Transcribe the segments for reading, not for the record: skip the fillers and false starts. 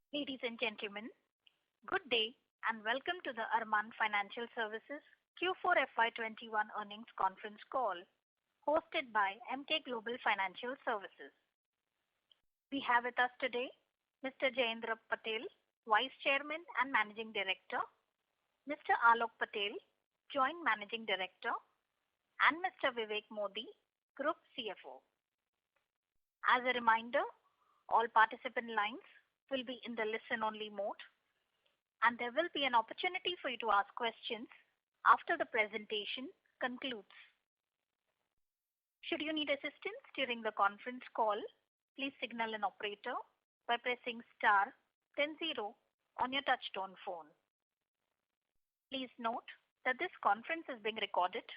Ladies and gentlemen, good day and welcome to the Arman Financial Services Q4 FY21 earnings conference call hosted by Emkay Global Financial Services. We have with us today Mr. Jayendra Patel, Vice Chairman and Managing Director, Mr. Alok Patel, Joint Managing Director, and Mr. Vivek Modi, Group CFO. As a reminder, all participant lines will be in the listen-only mode, and there will be an opportunity for you to ask questions after the presentation concludes. Should you need assistance during the conference call, please signal an operator by pressing star then 0 on your touchtone phone. Please note that this conference is being recorded.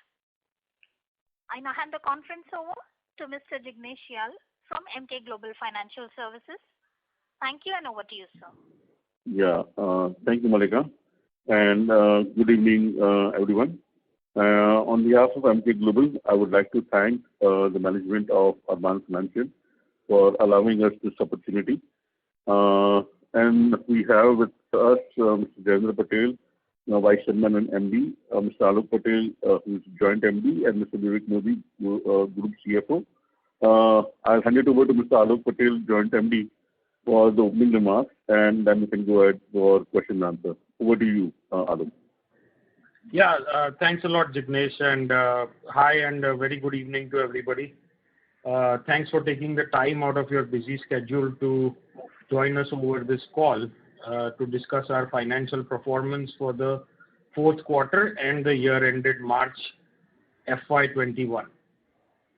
I now hand the conference over to Mr. Jignesh Yal from Emkay Global Financial Services. Thank you, and over to you, sir. Thank you, Malika, and good evening, everyone. On behalf of Emkay Global, I would like to thank the management of Arman Financial for allowing us this opportunity. And we have with us Mr. Jayendra Patel, Vice Chairman and MD, Mr. Alok Patel, who is Joint MD, and Mr. Vivek Modi, Group CFO. I'll hand it over to Mr. Alok Patel, Joint MD, for the opening remarks, and then we can go ahead for question and answer. Over to you, Alok. Thanks a lot, Jignesh, and hi and a very good evening to everybody. Thanks for taking the time out of your busy schedule to join us over this call to discuss our financial performance for the fourth quarter and the year ended March FY21.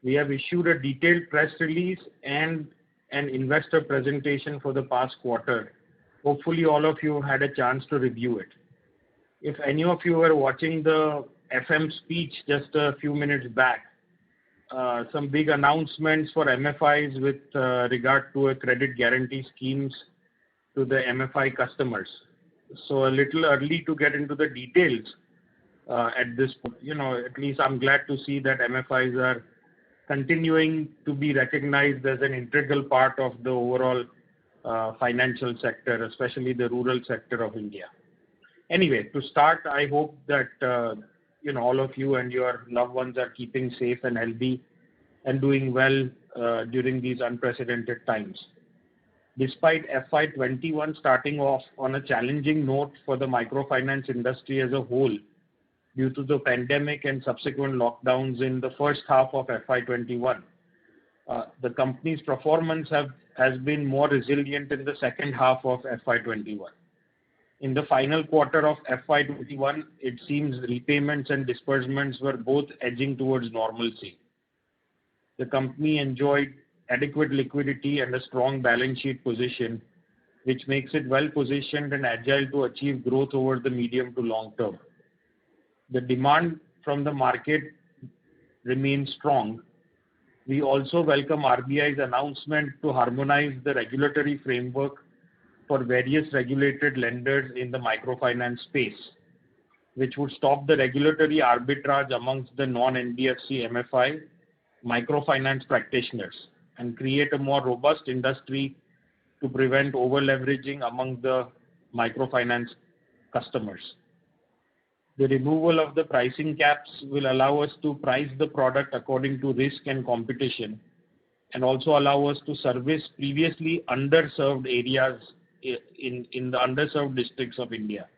We have issued a detailed press release and an investor presentation for the past quarter. Hopefully all of you had a chance to review it. If any of you were watching the FM speech just a few minutes back, some big announcements for MFIs with regard to a credit guarantee schemes to the MFI customers. So a little early to get into the details at this point. At least I'm glad to see that MFIs are continuing to be recognized as an integral part of the overall financial sector, especially the rural sector of India. Anyway, to start, I hope that all of you and your loved ones are keeping safe and healthy and doing well during these unprecedented times. Despite FY21 starting off on a challenging note for the microfinance industry as a whole, due to the pandemic and subsequent lockdowns in the first half of FY21. The company's performance has been more resilient in the second half of FY21. In the final quarter of FY21, it seems repayments and disbursements were both edging towards normalcy. The company enjoyed adequate liquidity and a strong balance sheet position, which makes it well positioned and agile to achieve growth over the medium to long term. The demand from the market remains strong. We also welcome RBI's announcement to harmonize the regulatory framework for various regulated lenders in the microfinance space, which would stop the regulatory arbitrage amongst the non-NBFC MFI microfinance practitioners and create a more robust industry to prevent over-leveraging among the microfinance customers. The removal of the pricing caps will allow us to price the product according to risk and competition, and also allow us to service previously underserved areas in the underserved districts of India.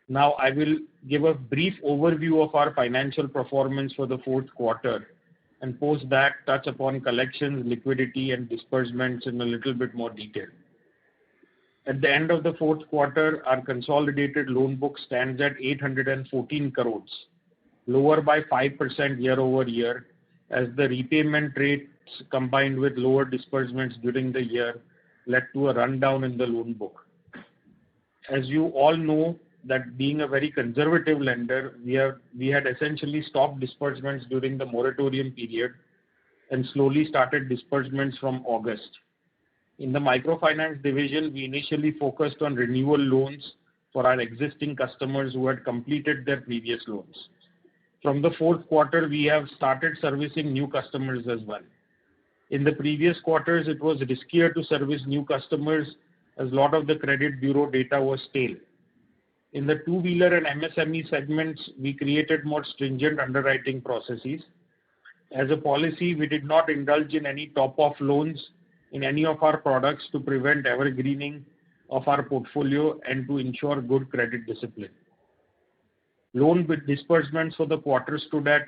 Now I will give a brief overview of our financial performance for the fourth quarter, and post that touch upon collections, liquidity and disbursements in a little bit more detail. At the end of the fourth quarter, our consolidated loan book stands at 814 crores, lower by 5% year over year, as the repayment rates combined with lower disbursements during the year led to a rundown in the loan book. As you all know, that being a very conservative lender, we had essentially stopped disbursements during the moratorium period and slowly started disbursements from August. In the microfinance division, we initially focused on renewal loans for our existing customers who had completed their previous loans. From the fourth quarter, we have started servicing new customers as well. In the previous quarters, it was riskier to service new customers as a lot of the credit bureau data was stale. In the two-wheeler and MSME segments, we created more stringent underwriting processes. As a policy, we did not indulge in any top-off loans in any of our products to prevent evergreening of our portfolio and to ensure good credit discipline. Loan disbursements for the quarter stood at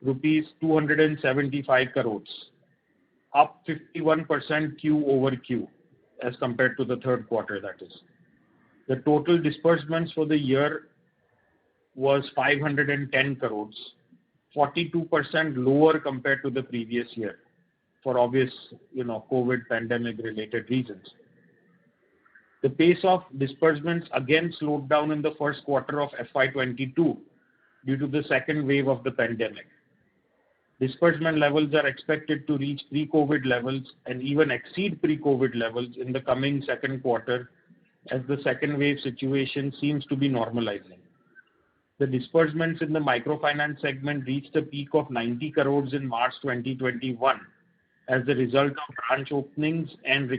rupees 275 crores, up 51% Q over Q as compared to the third quarter, that is. The total disbursements for the year was 510 crores, 42% lower compared to the previous year for obvious, COVID pandemic related reasons. The pace of disbursements again slowed down in the first quarter of FY22 due to the second wave of the pandemic. Disbursement levels are expected to reach pre-COVID levels and even exceed pre-COVID levels in the coming second quarter as the second wave situation seems to be normalizing. The disbursements in the microfinance segment reached a peak of 90 crores in March 2021 as a result of branch openings and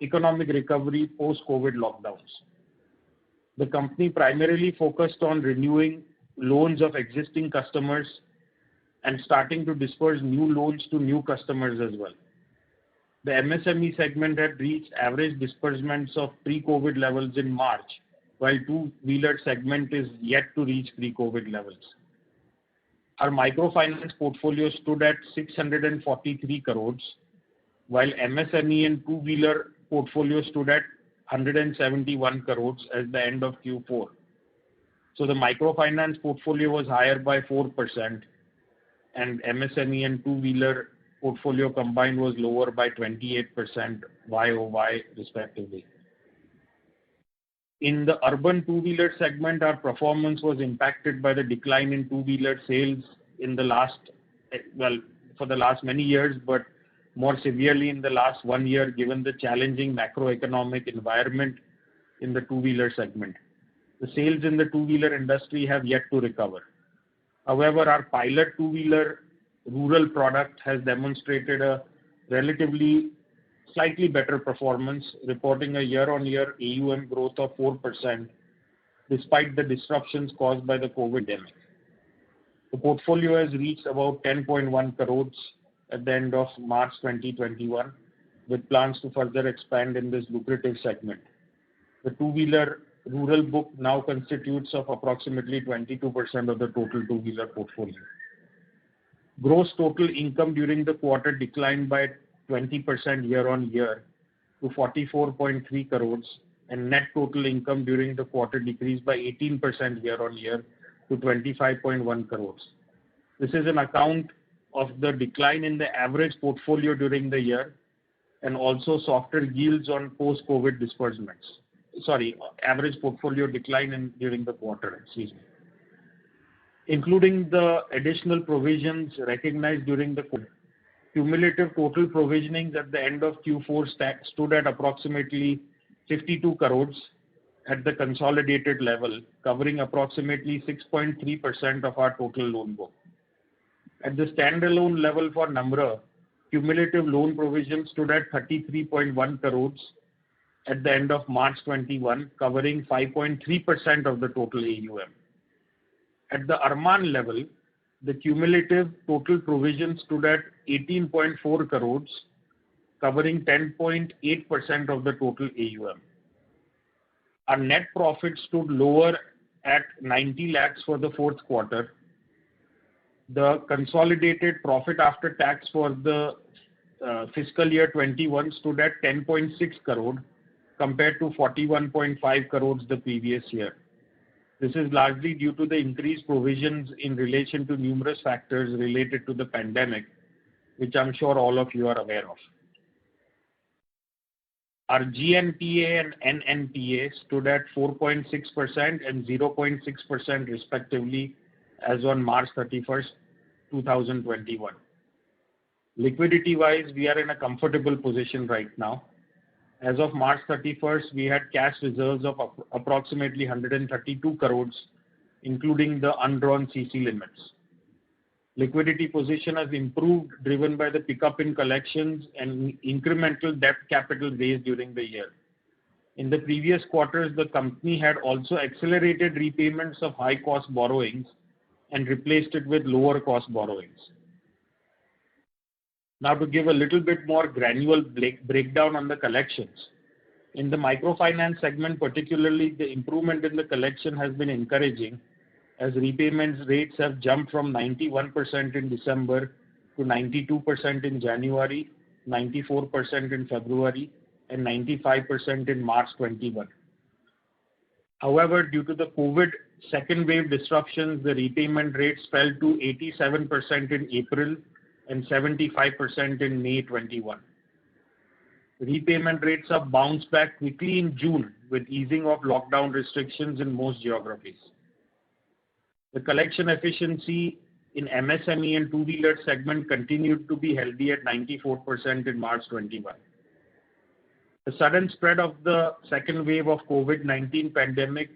economic recovery post-COVID lockdowns. The company primarily focused on renewing loans of existing customers and starting to disperse new loans to new customers as well. The MSME segment had reached average disbursements of pre-COVID levels in March, while two-wheeler segment is yet to reach pre-COVID levels. Our microfinance portfolio stood at 643 crores, while MSME and two-wheeler portfolio stood at 171 crores at the end of Q4. So the microfinance portfolio was higher by 4%, and MSME and two-wheeler portfolio combined was lower by 28% YOY respectively. In the urban two-wheeler segment, our performance was impacted by the decline in two-wheeler sales for the last many years, but more severely in the last 1 year given the challenging macroeconomic environment in the two-wheeler segment. The sales in the two-wheeler industry have yet to recover. However, our pilot two-wheeler rural product has demonstrated a relatively slightly better performance, reporting a year-on-year AUM growth of 4% despite the disruptions caused by the COVID pandemic. The portfolio has reached about 10.1 crores at the end of March 2021, with plans to further expand in this lucrative segment. The two-wheeler rural book now constitutes of approximately 22% of the total two-wheeler portfolio. Gross total income during the quarter declined by 20% year-on-year to 44.3 crores, and net total income during the quarter decreased by 18% year-on-year to 25.1 crores. This is an account of the decline in the average portfolio during the year and also softer yields on post-COVID disbursements. Average portfolio decline during the quarter, Including the additional provisions recognized during the quarter, cumulative total provisionings at the end of Q4 stood at approximately 52 crores at the consolidated level, covering approximately 6.3% of our total loan book. At the standalone level for Namra, cumulative loan provisions stood at 33.1 crores at the end of March 21, covering 5.3% of the total AUM. At the Arman level, the cumulative total provisions stood at 18.4 crores, covering 10.8% of the total AUM. Our net profit stood lower at 90 lakhs for the fourth quarter. The consolidated profit after tax for the fiscal year 21 stood at 10.6 crore compared to 41.5 crores the previous year. This is largely due to the increased provisions in relation to numerous factors related to the pandemic, which I'm sure all of you are aware of. Our GNPA and NNPA stood at 4.6% and 0.6% respectively as on March 31st, 2021. Liquidity-wise, we are in a comfortable position right now. As of March 31st, we had cash reserves of approximately 132 crores, including the undrawn CC limits. Liquidity position has improved, driven by the pickup in collections and incremental debt capital raised during the year. In the previous quarters, the company had also accelerated repayments of high-cost borrowings and replaced it with lower-cost borrowings. Now, to give a little bit more granular breakdown on the collections. In the microfinance segment particularly, the improvement in the collection has been encouraging, as repayments rates have jumped from 91% in December to 92% in January, 94% in February, and 95% in March 21. However, due to the COVID second wave disruptions, the repayment rates fell to 87% in April and 75% in May 21. Repayment rates have bounced back quickly in June with easing of lockdown restrictions in most geographies. The collection efficiency in MSME and two-wheeler segment continued to be healthy at 94% in March 21. The sudden spread of the second wave of COVID-19 pandemic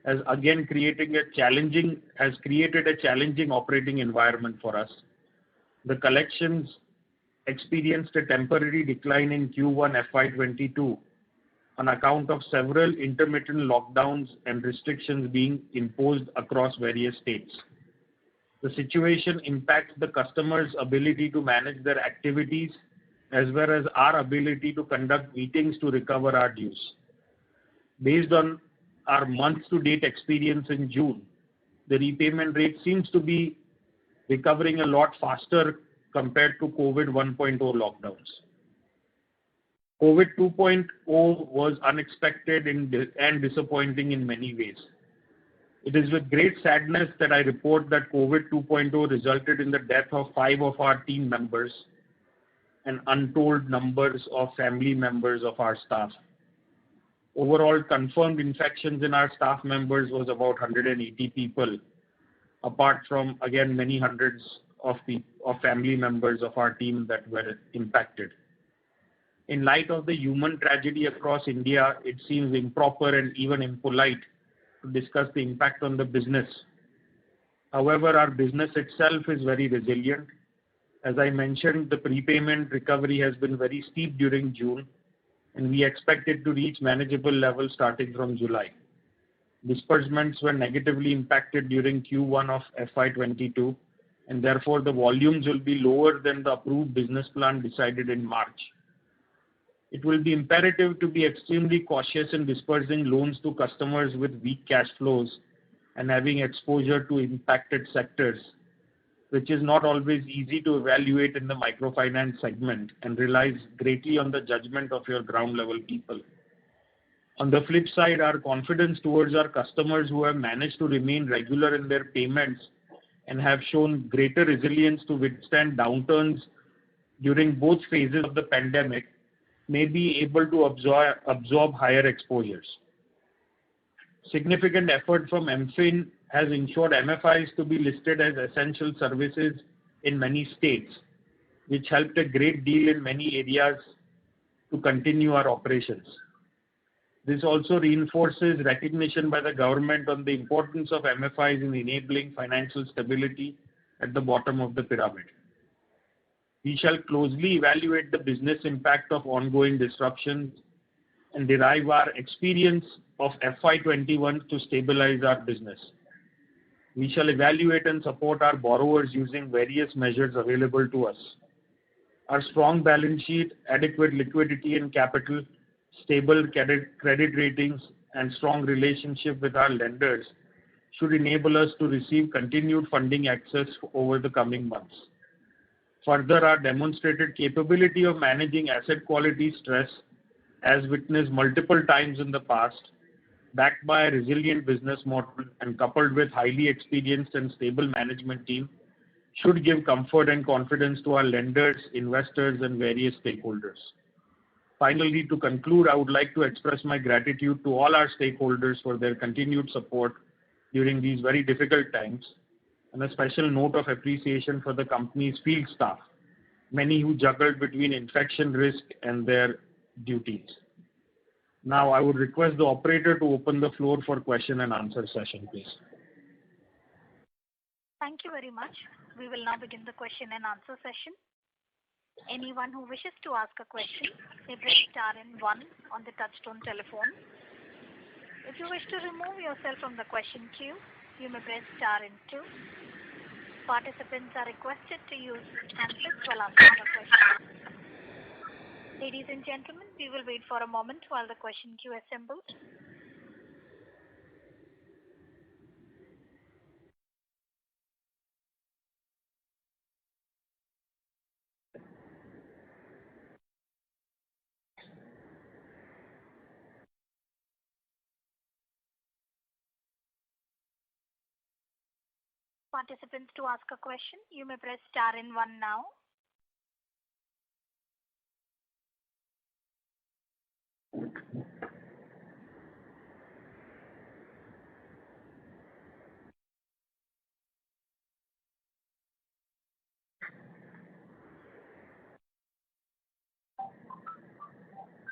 has again created a challenging operating environment for us. The collections experienced a temporary decline in Q1 FY22 on account of several intermittent lockdowns and restrictions being imposed across various states. The situation impacts the customers' ability to manage their activities as well as our ability to conduct meetings to recover our dues. Based on our month-to-date experience in June, the repayment rate seems to be recovering a lot faster compared to COVID 1.0 lockdowns. COVID 2.0 was unexpected and disappointing in many ways. It is with great sadness that I report that COVID 2.0 resulted in the death of 5 of our team members and untold numbers of family members of our staff. Overall, confirmed infections in our staff members was about 180 people, apart from, again, many hundreds of family members of our team that were impacted. In light of the human tragedy across India, it seems improper and even impolite to discuss the impact on the business. However, our business itself is very resilient. As I mentioned, the prepayment recovery has been very steep during June, and we expect it to reach manageable levels starting from July. Disbursements were negatively impacted during Q1 of FY22, and therefore the volumes will be lower than the approved business plan decided in March. It will be imperative to be extremely cautious in dispersing loans to customers with weak cash flows and having exposure to impacted sectors, which is not always easy to evaluate in the microfinance segment and relies greatly on the judgment of your ground level people. On the flip side, our confidence towards our customers who have managed to remain regular in their payments and have shown greater resilience to withstand downturns during both phases of the pandemic may be able to absorb higher exposures. Significant effort from MFIN has ensured MFIs to be listed as essential services in many states, which helped a great deal in many areas to continue our operations. This also reinforces recognition by the government on the importance of MFIs in enabling financial stability at the bottom of the pyramid. We shall closely evaluate the business impact of ongoing disruptions and derive our experience of FY21 to stabilize our business. We shall evaluate and support our borrowers using various measures available to us. Our strong balance sheet, adequate liquidity and capital, stable credit ratings, and strong relationship with our lenders should enable us to receive continued funding access over the coming months. Further, our demonstrated capability of managing asset quality stress, as witnessed multiple times in the past, backed by a resilient business model and coupled with highly experienced and stable management team, should give comfort and confidence to our lenders, investors, and various stakeholders. Finally, to conclude, I would like to express my gratitude to all our stakeholders for their continued support during these very difficult times, and a special note of appreciation for the company's field staff, many who juggled between infection risk and their duties. Now, I would request the operator to open the floor for question and answer session, please. Thank you very much. We will now begin the question and answer session. Anyone who wishes to ask a question may press star and 1 on the touchtone telephone. If you wish to remove yourself from the question queue, you may press star and 2. Participants are requested to use handsets while asking a question. Ladies and gentlemen, we will wait for a moment while the question queue assembles. Participants, to ask a question, you may press star and 1 now.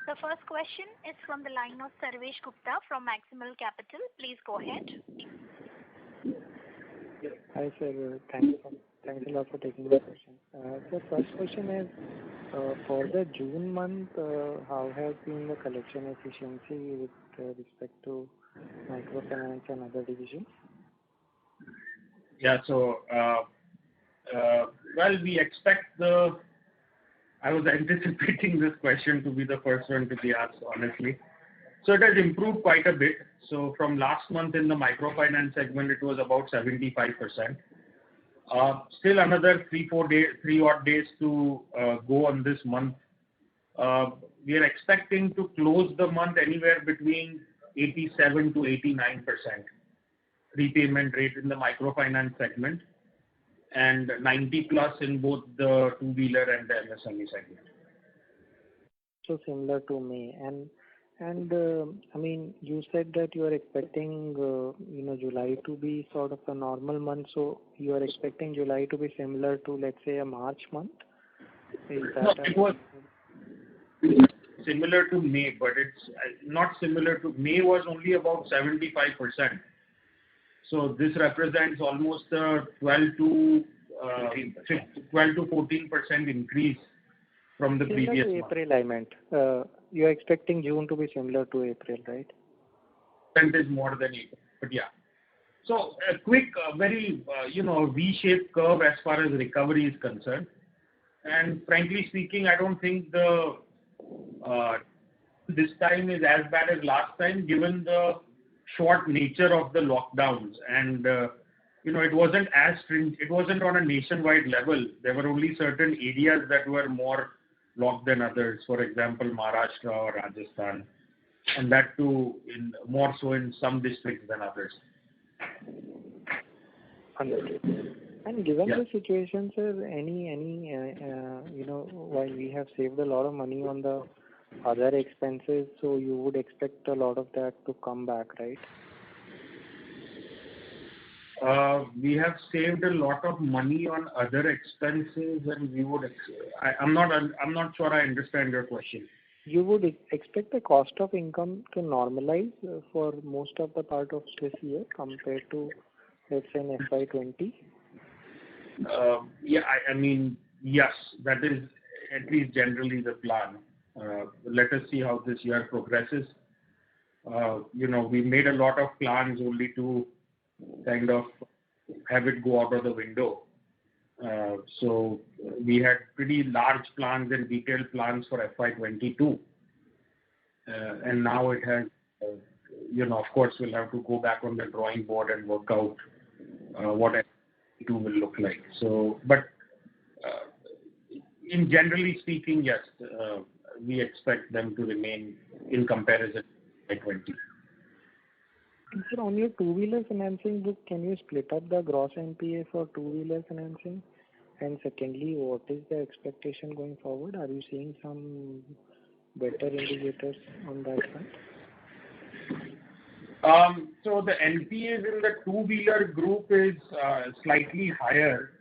The first question is from the line of Sarvesh Gupta from Maximal Capital. Please go ahead. Hi, sir. Thanks a lot for taking the question. The first question is, for the June month, how has been the collection efficiency with respect to microfinance and other divisions? Yeah, so, well, we expect I was anticipating this question to be the first one to be asked, honestly. So it has improved quite a bit. So from last month in the microfinance segment, it was about 75%. Still another 3 odd days to go on this month. We are expecting to close the month anywhere between 87 to 89% repayment rate in the microfinance segment, and 90 plus in both the two-wheeler and the MSME segment. So similar to May. And I mean, you said that you are expecting, July to be sort of a normal month. So you are expecting July to be similar to, let's say, a March month? It was similar to May, but it's not similar to May. Was only about 75%. So this represents almost a 12 to 14% increase from the previous month. April, I meant. You are expecting June to be similar to April, right? Percentage more than April, but yeah. So a quick, very, V-shaped curve as far as recovery is concerned. And frankly speaking, I don't think this time is as bad as last time, given the short nature of the lockdowns. And, it wasn't as stringent. It wasn't on a nationwide level. There were only certain areas that were more locked than others. For example, Maharashtra or Rajasthan. And that too, more so in some districts than others. Understood. And given the situation, sir, while we have saved a lot of money on the other expenses, so you would expect a lot of that to come back, right? We have saved a lot of money on other expenses, and we would. I'm not sure I understand your question. You would expect the cost of income to normalize for most of the part of this year compared to, let's say, in FY20? I mean, yes, that is at least generally the plan. Let us see how this year progresses. We made a lot of plans only to kind of have it go out of the window. So we had pretty large plans and detailed plans for FY22. And now it has, of course, we'll have to go back on the drawing board and work out what FY22 will look like. So, but in generally speaking, yes, we expect them to remain in comparison to FY20. Sir, on your two-wheeler financing book, can you split up the gross NPA for two-wheeler financing? And secondly, what is the expectation going forward? Are you seeing some better indicators on that front? So the NPAs in the two-wheeler group is slightly higher.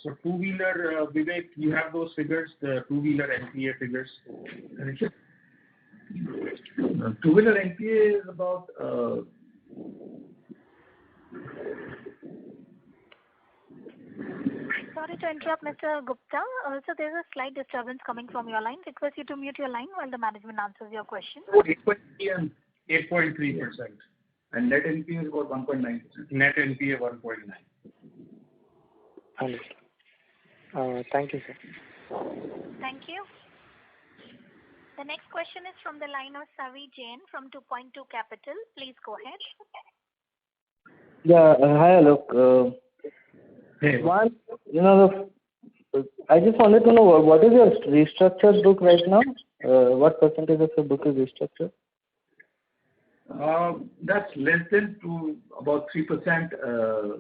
So two-wheeler, Vivek, you have those figures, the two-wheeler NPA figures? Two-wheeler NPA is about 2.5%. Sorry to interrupt, Mr. Gupta. So there's a slight disturbance coming from your line. Request you to mute your line while the management answers your question. 8.3 and 8.3%. and net NPA is about 1.9%. Net NPA 1.9. Understood. Thank you, sir. Thank you. The next question is from the line of Savi Jain from 2.2 Capital. Please go ahead. Yeah. Hi, Alok. Hey. One, I just wanted to know what is your restructured book right now? What percentage of the book is restructured? That's less than about 3%.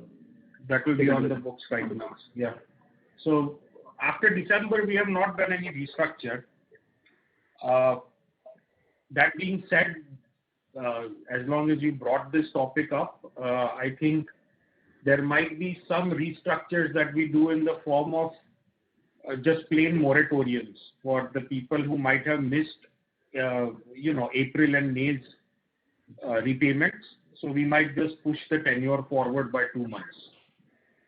That will be on the books right now. Yeah. So after December, we have not done any restructure. That being said, as long as you brought this topic up, I think there might be some restructures that we do in the form of just plain moratoriums for the people who might have missed, April and May's repayments. So we might just push the tenure forward by 2 months.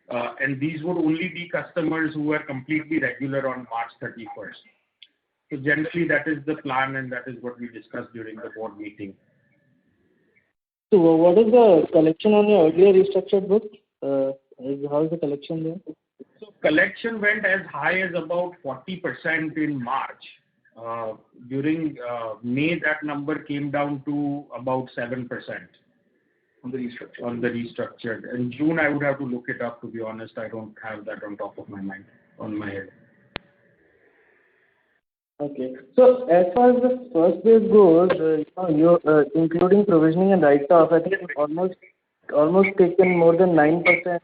And these would only be customers who are completely regular on March 31st. So generally that is the plan and that is what we discussed during the board meeting. So what is the collection on your earlier restructured book? How is the collection there? So collection went as high as about 40% in March. During May, that number came down to about 7% On the restructure. on the restructured. In June, I would have to look it up. To be honest, I don't have that on top of my head. Okay. So as far as the first wave goes, including provisioning and write-off, I think almost taken more than 9%.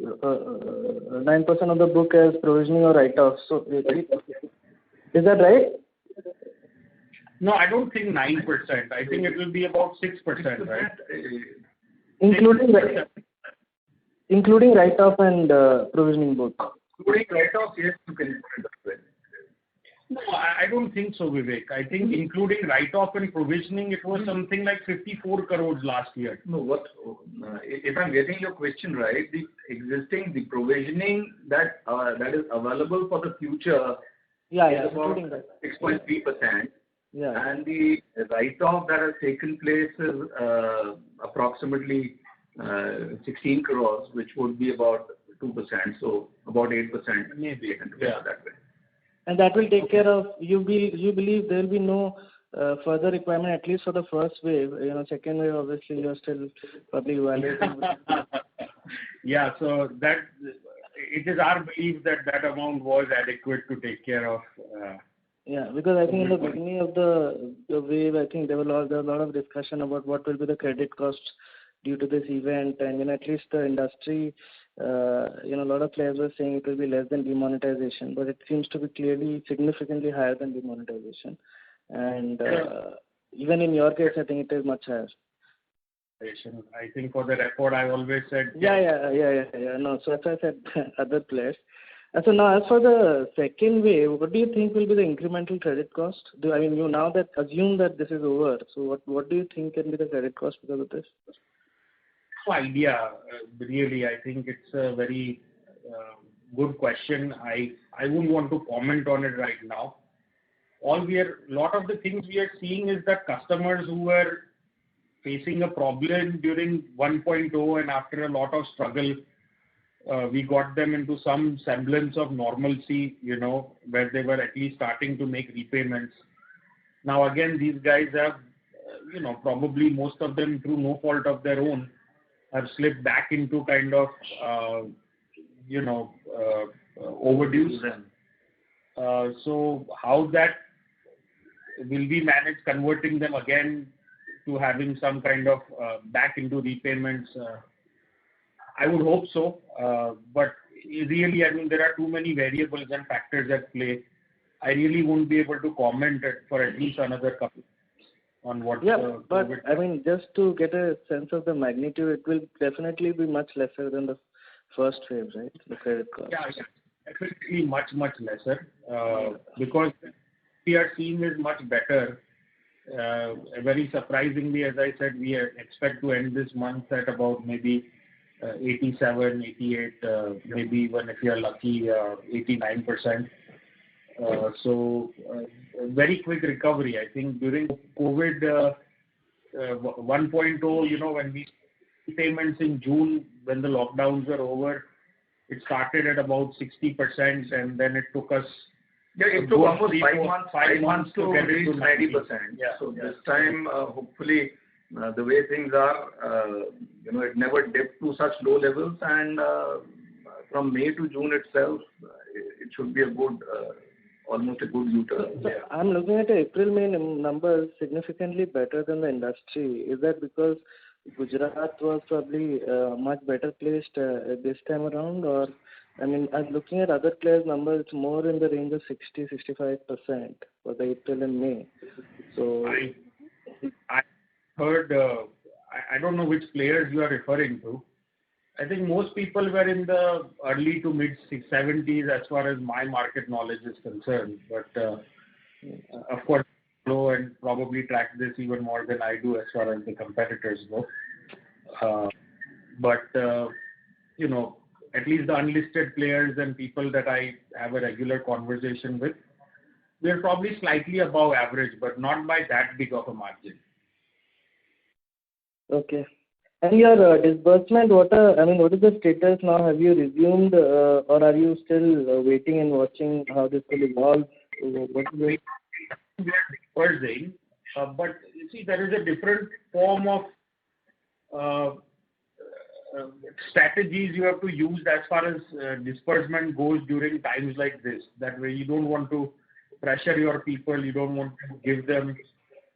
9% of the book as provisioning or write-off. So is that right? No, I don't think 9%. I think it will be about 6%, right? Including write-off and provisioning book. Including write-offs, yes, you can put it that way. No, I don't think so, Vivek. I think including write-off and provisioning, it was something like 54 crores last year. No, if I'm getting your question right, the provisioning that is available for the future is about 6.3%. Yeah. And the write-off that has taken place is approximately 16 crores, which would be about 2%, so about 8%. Maybe you can do it that way. And that will take care of, you believe there will be no further requirement, at least for the first wave. Second wave, obviously, you're still probably evaluating. Yeah, so that it is our belief that amount was adequate to take care of. Yeah, because I think in the beginning of the wave, I think there was a lot of discussion about what will be the credit cost due to this event, and at least the industry, a lot of players were saying it will be less than demonetization, but it seems to be clearly significantly higher than demonetization, and even in your case, I think it is much higher. I think for the record, I always said. Yeah. No, so as I said, other players. So now, as for the second wave, what do you think will be the incremental credit cost? Now that assume that this is over, so what do you think can be the credit cost because of this? No idea, really. I think it's a very good question. I wouldn't want to comment on it right now. Lot of the things we are seeing is that customers who were facing a problem during 1.0 and after a lot of struggle, we got them into some semblance of normalcy, where they were at least starting to make repayments. Now again, these guys have, probably most of them through no fault of their own, have slipped back into kind of, overdue. So how that will be managed, converting them again to having some kind of back into repayments, I would hope so. But really, there are too many variables and factors at play. I really won't be able to comment for at least another couple on what. Yeah, but just to get a sense of the magnitude, it will definitely be much lesser than the first phase, right? The credit cost. Yeah, definitely much lesser, because we are seeing is much better. Very surprisingly, as I said, we expect to end this month at about maybe 87, 88, maybe even if you are lucky, 89%. Very quick recovery. I think during COVID 1.0, when we payments in June, when the lockdowns were over, it started at about 60%, and then it took us it took almost 5 months to get it reach to 90%. Yeah. So this time, hopefully, the way things are, it never dipped to such low levels, and from May to June itself, it should be a good, almost a good U-turn. So I'm looking at the April-May numbers significantly better than the industry. Is that because Gujarat was probably much better placed this time around, or I was looking at other players' numbers, it's more in the range of 60-65% for the April and May. So I heard, I don't know which players you are referring to. I think most people were in the early to mid 70s as far as my market knowledge is concerned. But of course, I know and probably track this even more than I do as far as the competitors go. At least the unlisted players and people that I have a regular conversation with, they're probably slightly above average, but not by that big of a margin. Okay. And your disbursement, what is the status now? Have you resumed, or are you still waiting and watching how this will evolve? What is it? We are dispersing, but you see, there is a different form of strategies you have to use as far as disbursement goes during times like this. That way, you don't want to pressure your people. You don't want to give them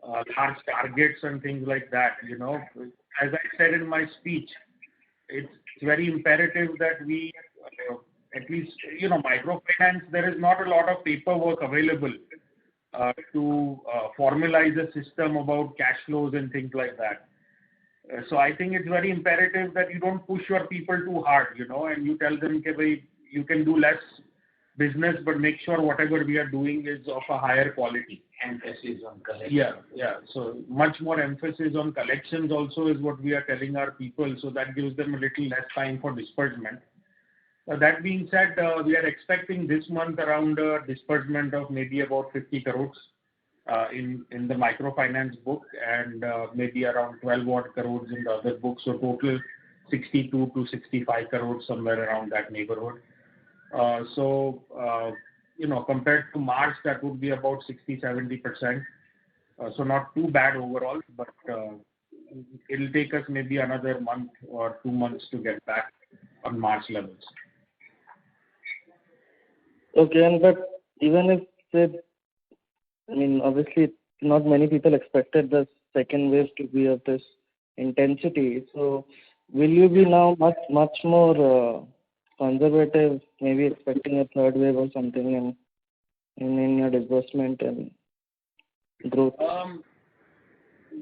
large targets and things like that. As I said in my speech, it's very imperative that we, at least, microfinance, there is not a lot of paperwork available to formalize a system about cash flows and things like that. So I think it's very imperative that you don't push your people too hard, and you tell them, okay, you can do less business, but make sure whatever we are doing is of a higher quality. Emphasis on collection. Yeah. So much more emphasis on collections also is what we are telling our people, so that gives them a little less time for disbursement. That being said, we are expecting this month around a disbursement of maybe about 50 crores in the microfinance book, and maybe around 12 odd crores in the other books. So total 62 to 65 crores, somewhere around that neighborhood. Compared to March, that would be about 60-70%. So not too bad overall, but it'll take us maybe another month or 2 months to get back on March levels. Okay, but even if, obviously not many people expected the second wave to be of this intensity. So will you be now much more conservative, maybe expecting a third wave or something in your disbursement and growth?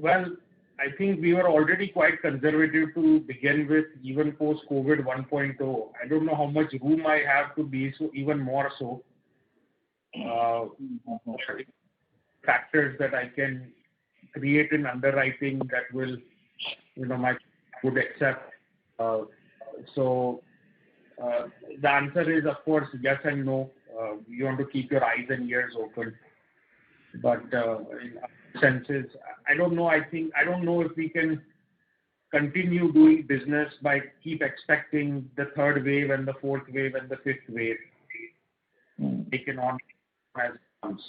Well, I think we were already quite conservative to begin with, even post-COVID 1.0. I don't know how much room I have to be so even more so. Factors that I can create in underwriting that will, my would accept. The answer is, of course, yes and no. You want to keep your eyes and ears open. But in senses, I don't know. I don't know if we can continue doing business by keep expecting the third wave and the fourth wave and the fifth wave taken on as comes.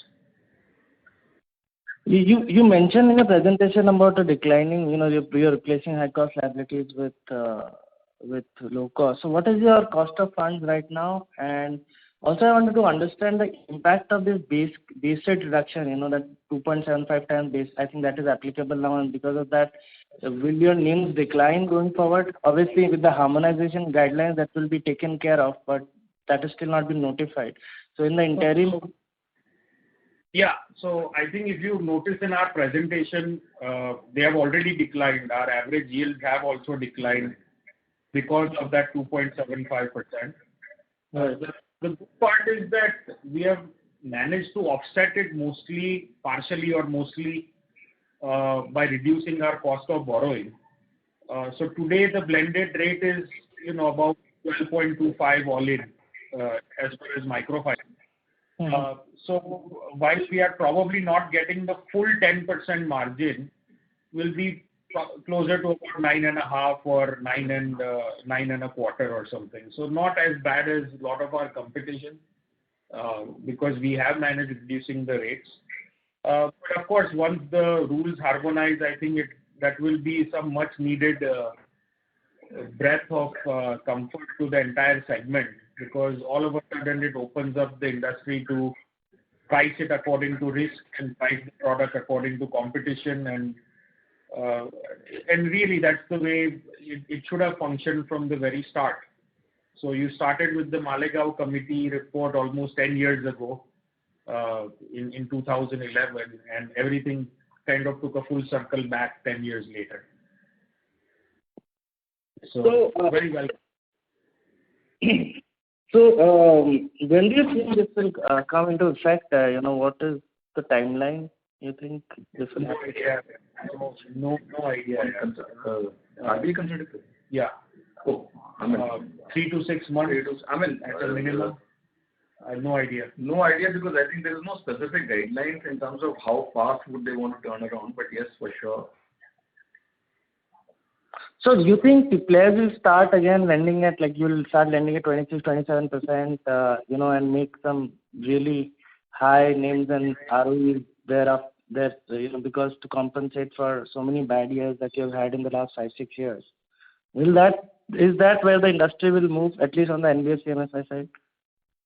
You mentioned in the presentation about the declining, you're replacing high cost liabilities with low cost. So what is your cost of funds right now? And also I wanted to understand the impact of this base rate reduction, that 2.75 times base. I think that is applicable now, and because of that, will your NIMs decline going forward? Obviously, with the harmonization guidelines, that will be taken care of, but that has still not been notified. So in the interim. Yeah, so I think if you notice in our presentation, they have already declined. Our average yields have also declined because of that 2.75%. The good part is that we have managed to offset it partially or mostly by reducing our cost of borrowing. So today the blended rate is about 12.25 all in as far as microfinance. So while we are probably not getting the full 10% margin, we'll be closer to about 9.5 or 9.25 or something. So not as bad as a lot of our competition because we have managed reducing the rates. But of course, once the rules harmonize, I think that will be some much needed breath of comfort to the entire segment, because all of a sudden it opens up the industry to price it according to risk and price the product according to competition, and really that's the way it should have functioned from the very start. So you started with the Malegaon Committee report almost 10 years ago in 2011, and everything kind of took a full circle back 10 years later. So very well. So when do you think this will come into effect? What is the timeline you think this will happen? No idea. RBI considered it? Yeah. Oh, 3 to 6 months. At a minimum. I have no idea. No idea, because I think there is no specific guidelines in terms of how fast would they want to turn around. But yes, for sure. So do you think the players will start again lending at, like you will start lending at 26, 27%, and make some really high names and ROEs thereafter, because to compensate for so many bad years that you've had in the last 5-6 years? Is that where the industry will move, at least on the NBFC MFI side?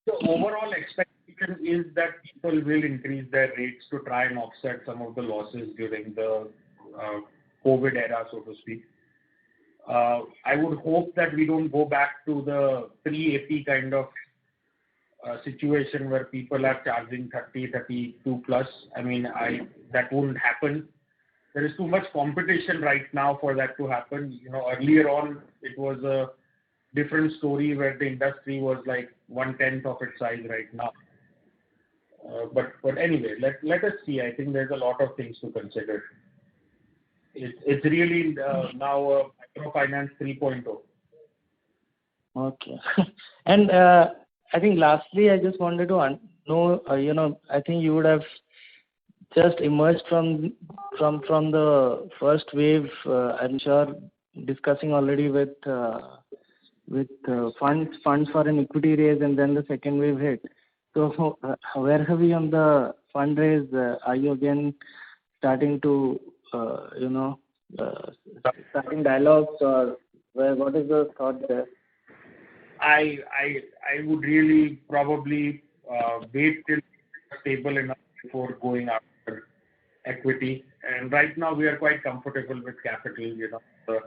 The overall expectation is that people will increase their rates to try and offset some of the losses during the COVID era, so to speak. I would hope that we don't go back to the pre-AP kind of situation where people are charging 30, 32 plus. That wouldn't happen. There is too much competition right now for that to happen. Earlier on, it was a different story where the industry was like 1/10 of its size right now. But anyway, let us see. I think there's a lot of things to consider. It's really now a microfinance 3.0. Okay. And I think lastly, I just wanted to know, I think you would have just emerged from the first wave, I'm sure, discussing already with funds for an equity raise, and then the second wave hit. So where are we on the fundraise? Are you again starting to starting dialogues, or what is the thought there? I would really probably wait till stable enough before going after equity. And right now we are quite comfortable with capital. The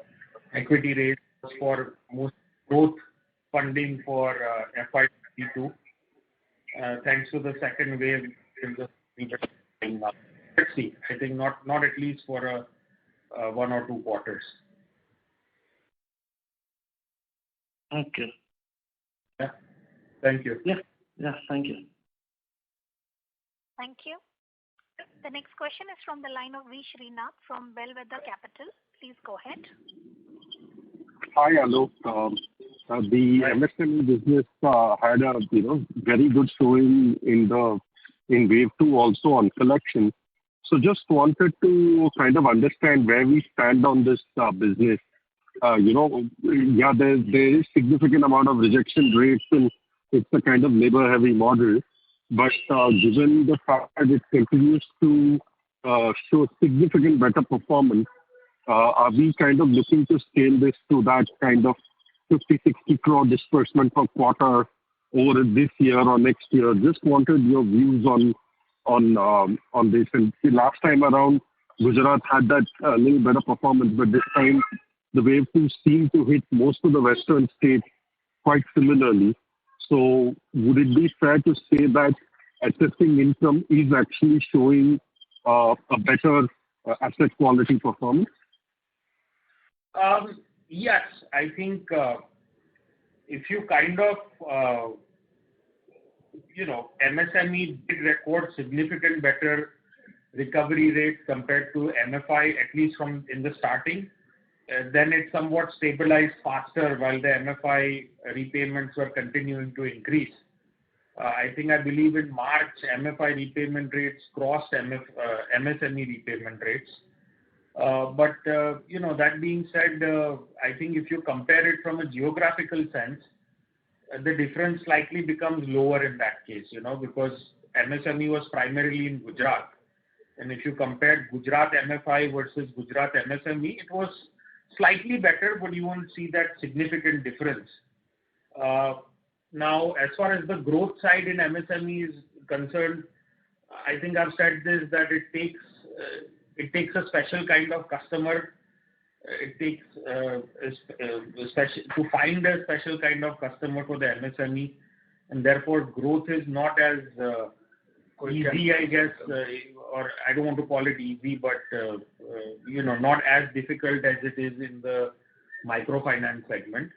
equity raise for most growth funding for FY22. Thanks to the second wave, let's see. I think not at least for 1 or 2 quarters. Okay. Yeah. Thank you. Yeah. Thank you. Thank you. The next question is from the line of V. Srinath from Bellwether Capital. Please go ahead. Hi, Alok. The MSME business had a very good showing in wave 2 also on collection. So just wanted to kind of understand where we stand on this business. There is significant amount of rejection rates, and it's a kind of labor-heavy model. But given the fact that it continues to show significant better performance, are we kind of looking to scale this to that kind of 50-60 crore disbursement per quarter over this year or next year? Just wanted your views on this. And the last time around, Gujarat had that little better performance, but this time the wave 2 seemed to hit most of the western states quite similarly. So would it be fair to say that assessing income is actually showing a better asset quality performance? Yes, I think if you kind of, MSME did record significant better recovery rates compared to MFI, at least from in the starting. then it somewhat stabilized faster while the MFI repayments were continuing to increase. I believe in March, MFI repayment rates crossed MSME repayment rates. But that being said, I think if you compare it from a geographical sense, the difference slightly becomes lower in that case, because MSME was primarily in Gujarat. And if you compare Gujarat MFI versus Gujarat MSME, it was slightly better, but you won't see that significant difference. Now, as far as the growth side in MSME is concerned, I think I've said this, that it takes a special kind of customer. It takes to find a special kind of customer for the MSME, and therefore growth is not as easy, I guess, or I don't want to call it easy, but not as difficult as it is in the microfinance segment.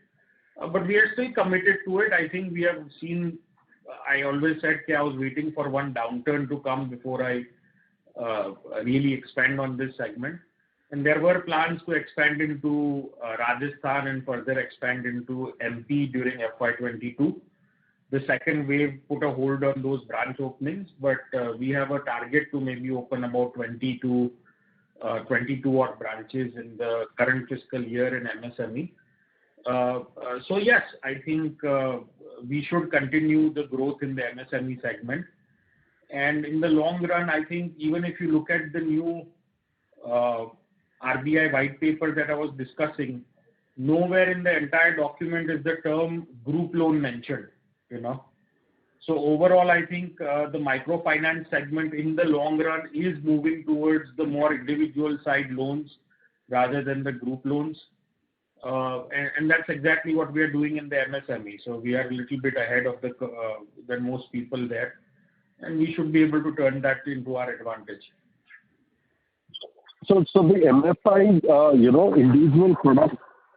But we are still committed to it. I think we have seen. I always said I was waiting for one downturn to come before I really expand on this segment. And there were plans to expand into Rajasthan and further expand into MP during FY22. The second wave put a hold on those branch openings, but we have a target to maybe open about 20 to 22 odd branches in the current fiscal year in MSME. So yes, I think we should continue the growth in the MSME segment. And in the long run, I think even if you look at the new RBI white paper that I was discussing, nowhere in the entire document is the term group loan mentioned, So overall, I think the microfinance segment in the long run is moving towards the more individual side loans rather than the group loans. And that's exactly what we are doing in the MSME. So we are a little bit ahead of than most people there. And we should be able to turn that into our advantage. So the MFI, individual product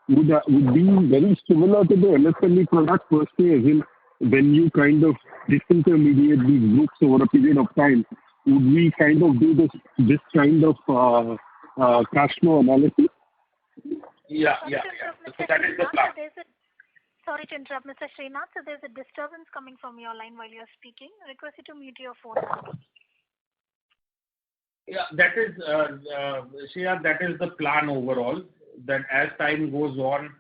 would be very similar to the MSME product per se, as in when you kind of disintermediate these groups over a period of time, would we kind of do this kind of cash flow analysis? Yeah. So that is the plan. Sorry to interrupt, Mr. Srinath. So there's a disturbance coming from your line while you're speaking. I request you to mute your phone now. Yeah, that is, Shreya, that is the plan overall, that as time goes on,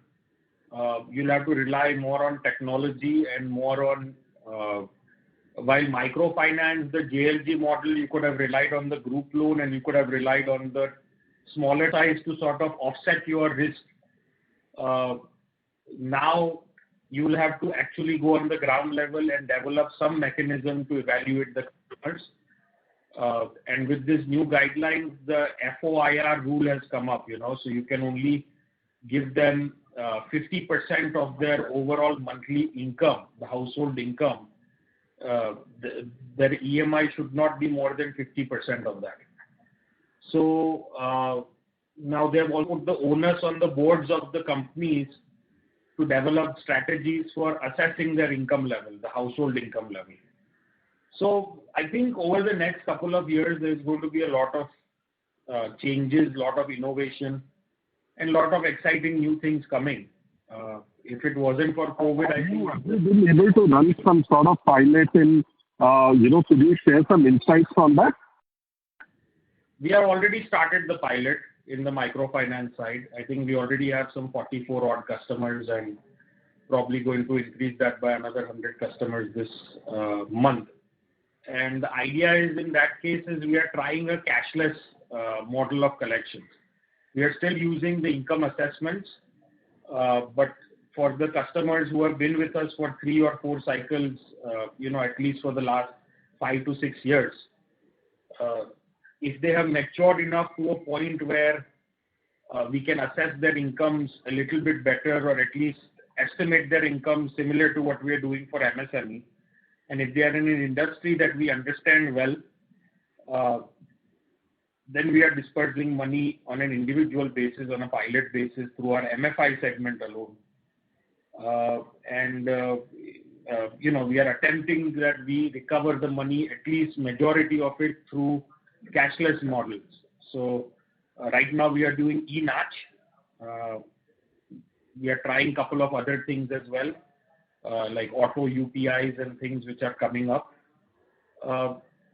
you'll have to rely more on technology and more on, while microfinance, the JLG model, you could have relied on the group loan and you could have relied on the smaller size to sort of offset your risk. Now, you will have to actually go on the ground level and develop some mechanism to evaluate the customers. And with this new guidelines, the FOIR rule has come up, so you can only give them 50% of their overall monthly income, the household income. Their EMI should not be more than 50% of that. So now they have all put the onus on the boards of the companies to develop strategies for assessing their income level, the household income level. So I think over the next couple of years, there's going to be a lot of changes, a lot of innovation, and a lot of exciting new things coming. If it wasn't for COVID, I think... Have you been able to run some sort of pilot in, could you share some insights on that? We have already started the pilot in the microfinance side. I think we already have some 44 odd customers and probably going to increase that by another 100 customers this month. And the idea is in that case is we are trying a cashless model of collections. We are still using the income assessments, but for the customers who have been with us for 3 or 4 cycles, at least for the last 5 to 6 years, if they have matured enough to a point where we can assess their incomes a little bit better or at least estimate their income similar to what we are doing for MSME, and if they are in an industry that we understand well, then we are dispersing money on an individual basis, on a pilot basis through our MFI segment alone. We are attempting that we recover the money, at least majority of it, through cashless models. So right now we are doing e-NACH, We are trying a couple of other things as well, like auto UPIs and things which are coming up.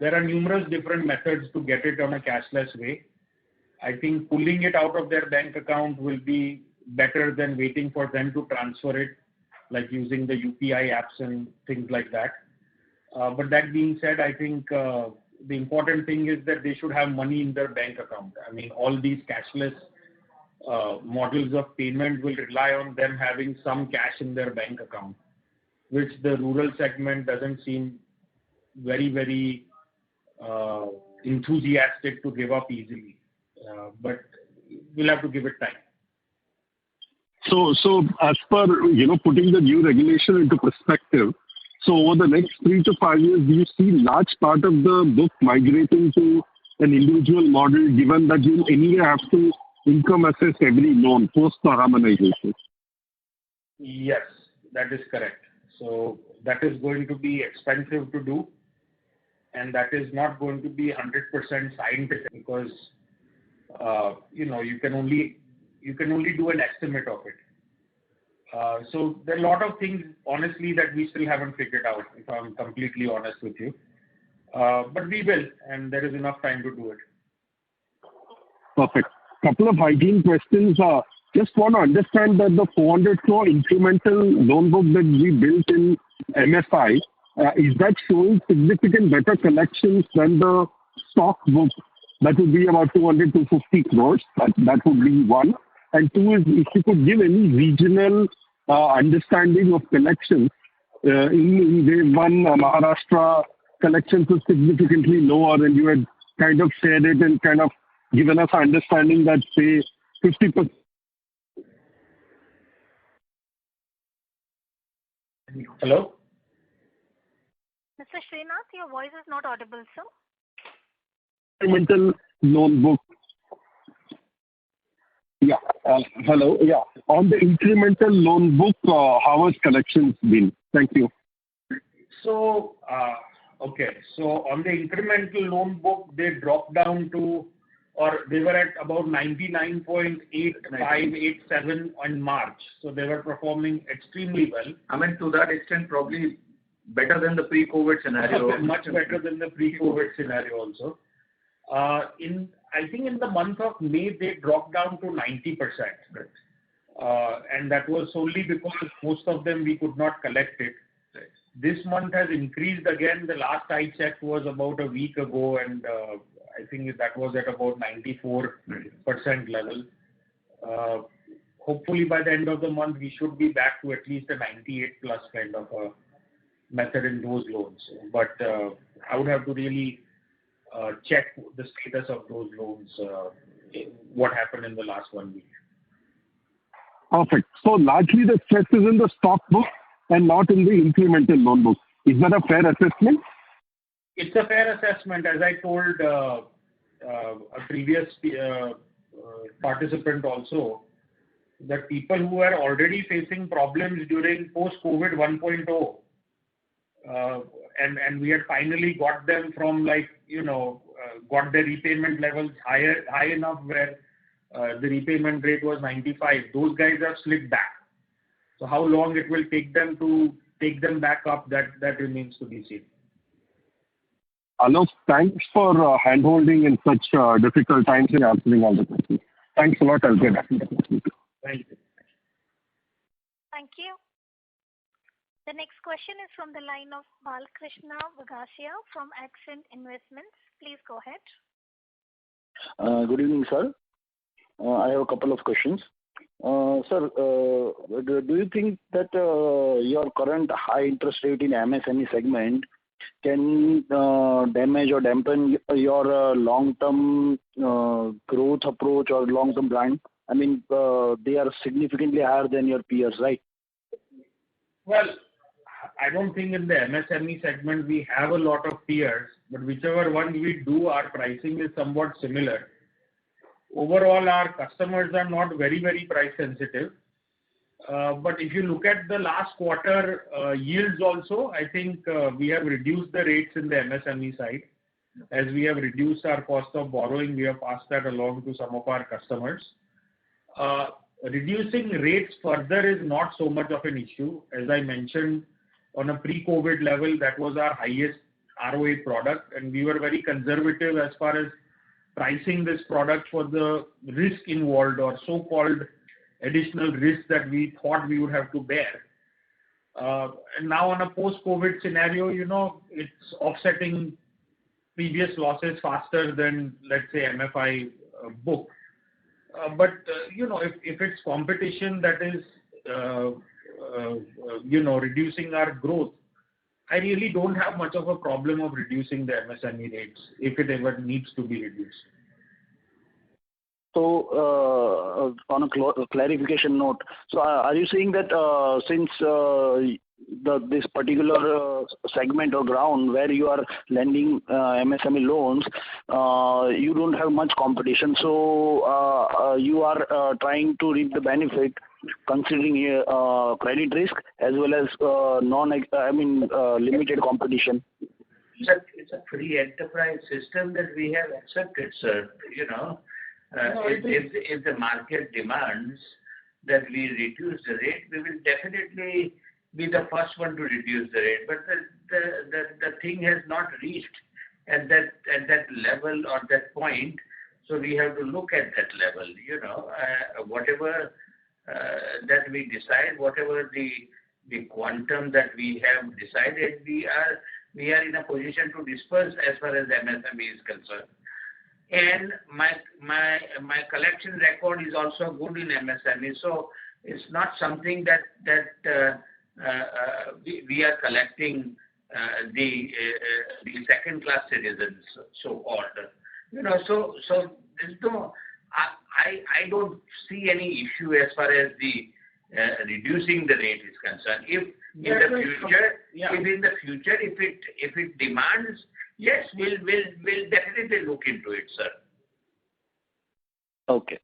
There are numerous different methods to get it on a cashless way. I think pulling it out of their bank account will be better than waiting for them to transfer it, like using the UPI apps and things like that. But that being said, I think the important thing is that they should have money in their bank account. I mean, all these cashless models of payment will rely on them having some cash in their bank account, which the rural segment doesn't seem very, very enthusiastic to give up easily. But we'll have to give it time. So as per, putting the new regulation into perspective, so over the next 3 to 5 years, do you see large part of the book migrating to an individual model, given that you anyway have to income assess every loan post the harmonization? Yes, that is correct. So that is going to be expensive to do, and that is not going to be 100% scientific because you can only do an estimate of it. So there are a lot of things, honestly, that we still haven't figured out, if I'm completely honest with you. But we will, and there is enough time to do it. Perfect. Couple of hygiene questions. Just want to understand that the 400 crore incremental loan book that we built in MFI, is that showing significant better collections than the stock book? That would be about 200 to 250 crores. That would be one. And two is if you could give any regional understanding of collections. In wave one, Maharashtra collections was significantly lower, and you had kind of shared it and kind of given us an understanding that, say, 50%. Hello? Mr. Srinath, your voice is not audible, sir. Incremental loan book. Yeah. Hello. Yeah. On the incremental loan book, how has collections been? Thank you. So, okay. So on the incremental loan book, they dropped down to, or they were at about 99.8587 in March. So they were performing extremely well. I mean, to that extent, probably better than the pre-COVID scenario. Much better than the pre-COVID scenario also. I think in the month of May, they dropped down to 90%. Right. And that was solely because most of them we could not collect it. Right. This month has increased again. The last I checked was about a week ago, and I think that was at about 94% level. Hopefully by the end of the month, we should be back to at least a 98 plus kind of a method in those loans. But I would have to really check the status of those loans, what happened in the last 1 week. Perfect. So largely the stress is in the stock book and not in the incremental loan book. Is that a fair assessment? It's a fair assessment. As I told a previous participant also, that people who are already facing problems during post-COVID 1.0, and we had finally got them from got their repayment levels high enough where the repayment rate was 95. Those guys have slipped back. So how long it will take them to take them back up, that remains to be seen. Alok, thanks for hand-holding in such difficult times and answering all the questions. Thanks a lot. I'll get back to you. Thank you. Thank you. The next question is from the line of Balkrishna Vagasia from Accent Investments. Please go ahead. Good evening, sir. I have a couple of questions. Sir, do you think that your current high interest rate in MSME segment can damage or dampen your long-term growth approach or long-term plan? I mean, they are significantly higher than your peers, right? Well, I don't think in the MSME segment we have a lot of peers, but whichever one we do, our pricing is somewhat similar. Overall, our customers are not very, very price sensitive. But if you look at the last quarter yields also, I think we have reduced the rates in the MSME side. As we have reduced our cost of borrowing, we have passed that along to some of our customers. reducing rates further is not so much of an issue. As I mentioned, on a pre-COVID level, that was our highest ROA product, and we were very conservative as far as pricing this product for the risk involved or so-called additional risk that we thought we would have to bear. And now on a post-COVID scenario, it's offsetting previous losses faster than, let's say, MFI book. But if it's competition that is, reducing our growth, I really don't have much of a problem of reducing the MSME rates if it ever needs to be reduced. So, on a clarification note, so are you saying that since this particular segment or ground where you are lending MSME loans, you don't have much competition, so you are trying to reap the benefit considering credit risk as well as limited competition? It's a free enterprise system that we have accepted, sir. If the market demands that we reduce the rate, we will definitely be the first one to reduce the rate. But the thing has not reached at that level or that point, so we have to look at that level. Whatever that we decide, whatever the quantum that we have decided, we are in a position to disperse as far as MSME is concerned. And my collection record is also good in MSME, so it's not something that we are collecting the second-class citizens, so-called. So there's no. I don't see any issue as far as the reducing the rate is concerned. If in the future, if it demands, yes, we'll definitely look into it, sir. Okay.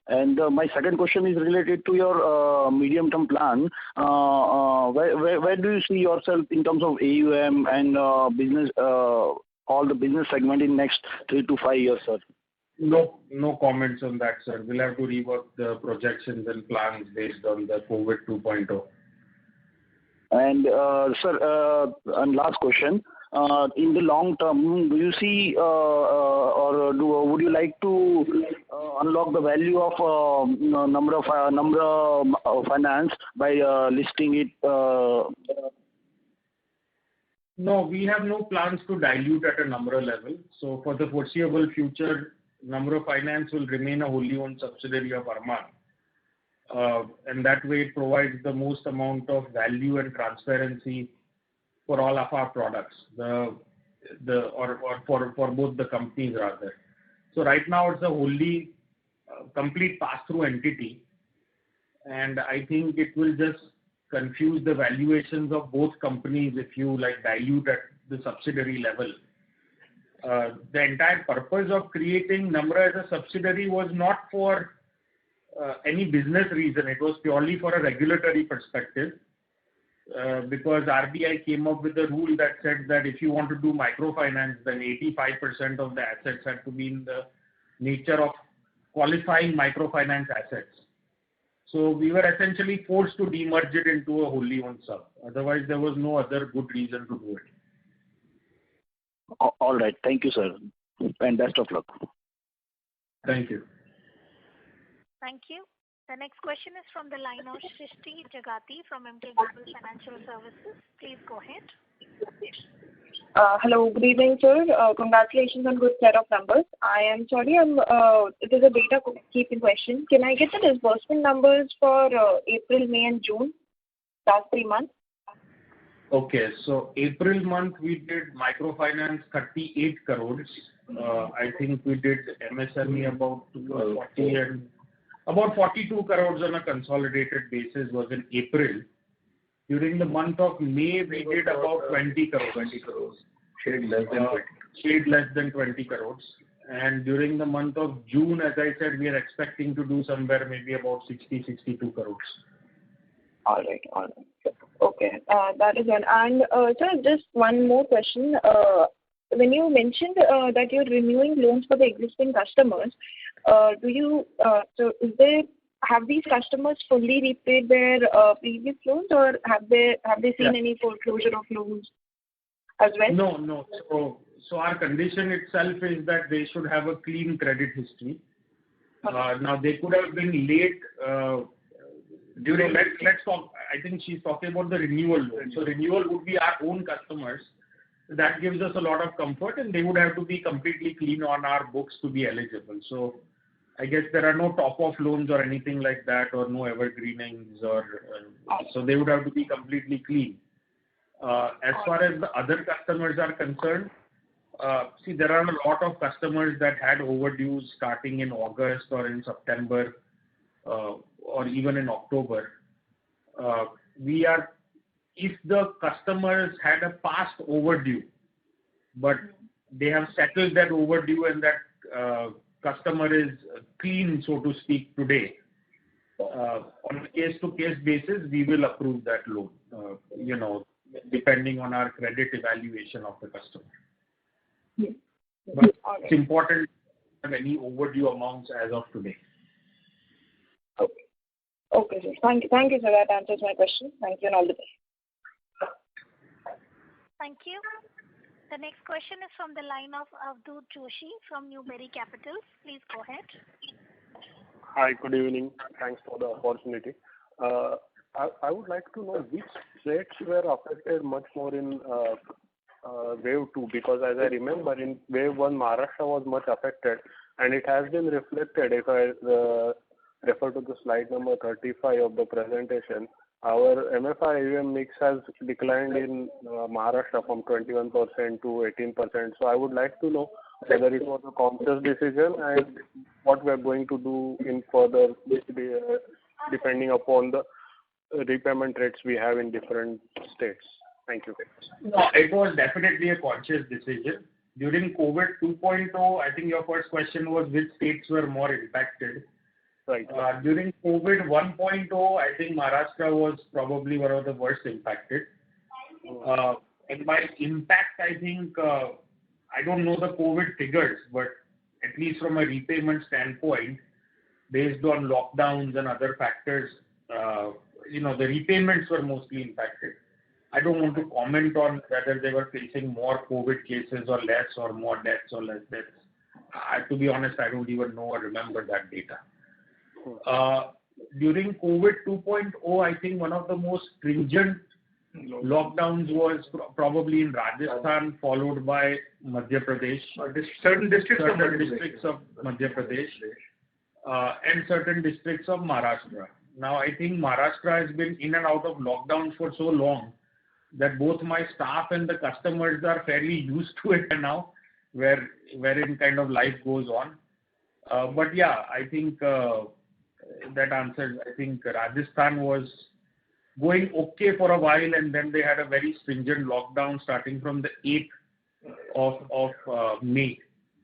And my second question is related to your medium-term plan. Where do you see yourself in terms of AUM and business, all the business segment in next 3 to 5 years, sir? No comments on that, sir. We'll have to rework the projections and plans based on the COVID 2.0. And sir, and last question. In the long term, do you see would you like to unlock the value of number of finance by listing it? No, we have no plans to dilute at a number level. So for the foreseeable future, Namra Finance will remain a wholly owned subsidiary of Arman. And that way it provides the most amount of value and transparency for all of our products, or for both the companies rather. So right now it's a wholly complete pass-through entity, and I think it will just confuse the valuations of both companies if you dilute at the subsidiary level. The entire purpose of creating Namra as a subsidiary was not for any business reason. It was purely for a regulatory perspective. Because RBI came up with a rule that said that if you want to do microfinance, then 85% of the assets have to be in the nature of qualifying microfinance assets. So we were essentially forced to demerge it into a wholly owned sub. Otherwise, there was no other good reason to do it. All right. Thank you, sir. And best of luck. Thank you. Thank you. The next question is from the line of Shrishti Jagati from Emkay Global Financial Services. Please go ahead. Hello, good evening, sir. Congratulations on good set of numbers. I am sorry, it is a data keeping question. Can I get the disbursement numbers for April, May, and June? Last 3 months. Okay, so April month we did microfinance 38 crores. I think we did MSME about 40 and about 42 crores on a consolidated basis was in April. During the month of May, we did about 20 crores. Shade less than 20 crores. And during the month of June, as I said, we are expecting to do somewhere maybe about 62 crores. All right. Okay, that is one. And sir, just one more question. When you mentioned that you're renewing loans for the existing customers, so is there have these customers fully repaid their previous loans, or have they seen any foreclosure of loans as well? No. So our condition itself is that they should have a clean credit history. Now they could have been late during. Let's talk. I think she's talking about the renewal loan. So renewal would be our own customers. That gives us a lot of comfort, and they would have to be completely clean on our books to be eligible. So I guess there are no top-off loans or anything like that, or no evergreenings, or so they would have to be completely clean. As far as the other customers are concerned, see, there are a lot of customers that had overdues starting in August or in September, or even in October. If the customers had a past overdue, but they have settled that overdue and that customer is clean, so to speak, today, on a case-to-case basis, we will approve that loan, depending on our credit evaluation of the customer. Yes. But it's important to have any overdue amounts as of today. Okay, sir. Thank you, sir. That answers my question. Thank you, and all the best. Thank you. The next question is from the line of Avadhoot Joshi from Newberry Capital. Please go ahead. Hi, good evening. Thanks for the opportunity. I would like to know which states were affected much more in wave 2, because as I remember in wave 1 Maharashtra was much affected, and it has been reflected if I refer to the slide number 35 of the presentation. Our MFI AUM mix has declined in Maharashtra from 21% to 18%. So I would like to know whether it was a conscious decision and what we are going to do in further, depending upon the repayment rates we have in different states. Thank you. No, it was definitely a conscious decision. During COVID 2.0, I think your first question was which states were more impacted. Right. During COVID 1.0, I think Maharashtra was probably one of the worst impacted. And by impact, I think, I don't know the COVID figures, but at least from a repayment standpoint, based on lockdowns and other factors, the repayments were mostly impacted. I don't want to comment on whether they were facing more COVID cases or less, or more deaths or less deaths. To be honest, I don't even know or remember that data. During COVID 2.0, I think one of the most stringent lockdowns was probably in Rajasthan, followed by Madhya Pradesh. Certain districts of Madhya Pradesh, and certain districts of Maharashtra. Now, I think Maharashtra has been in and out of lockdowns for so long that both my staff and the customers are fairly used to it now, wherein kind of life goes on. But yeah, I think that answers. I think Rajasthan was going okay for a while, and then they had a very stringent lockdown starting from the 8th of May.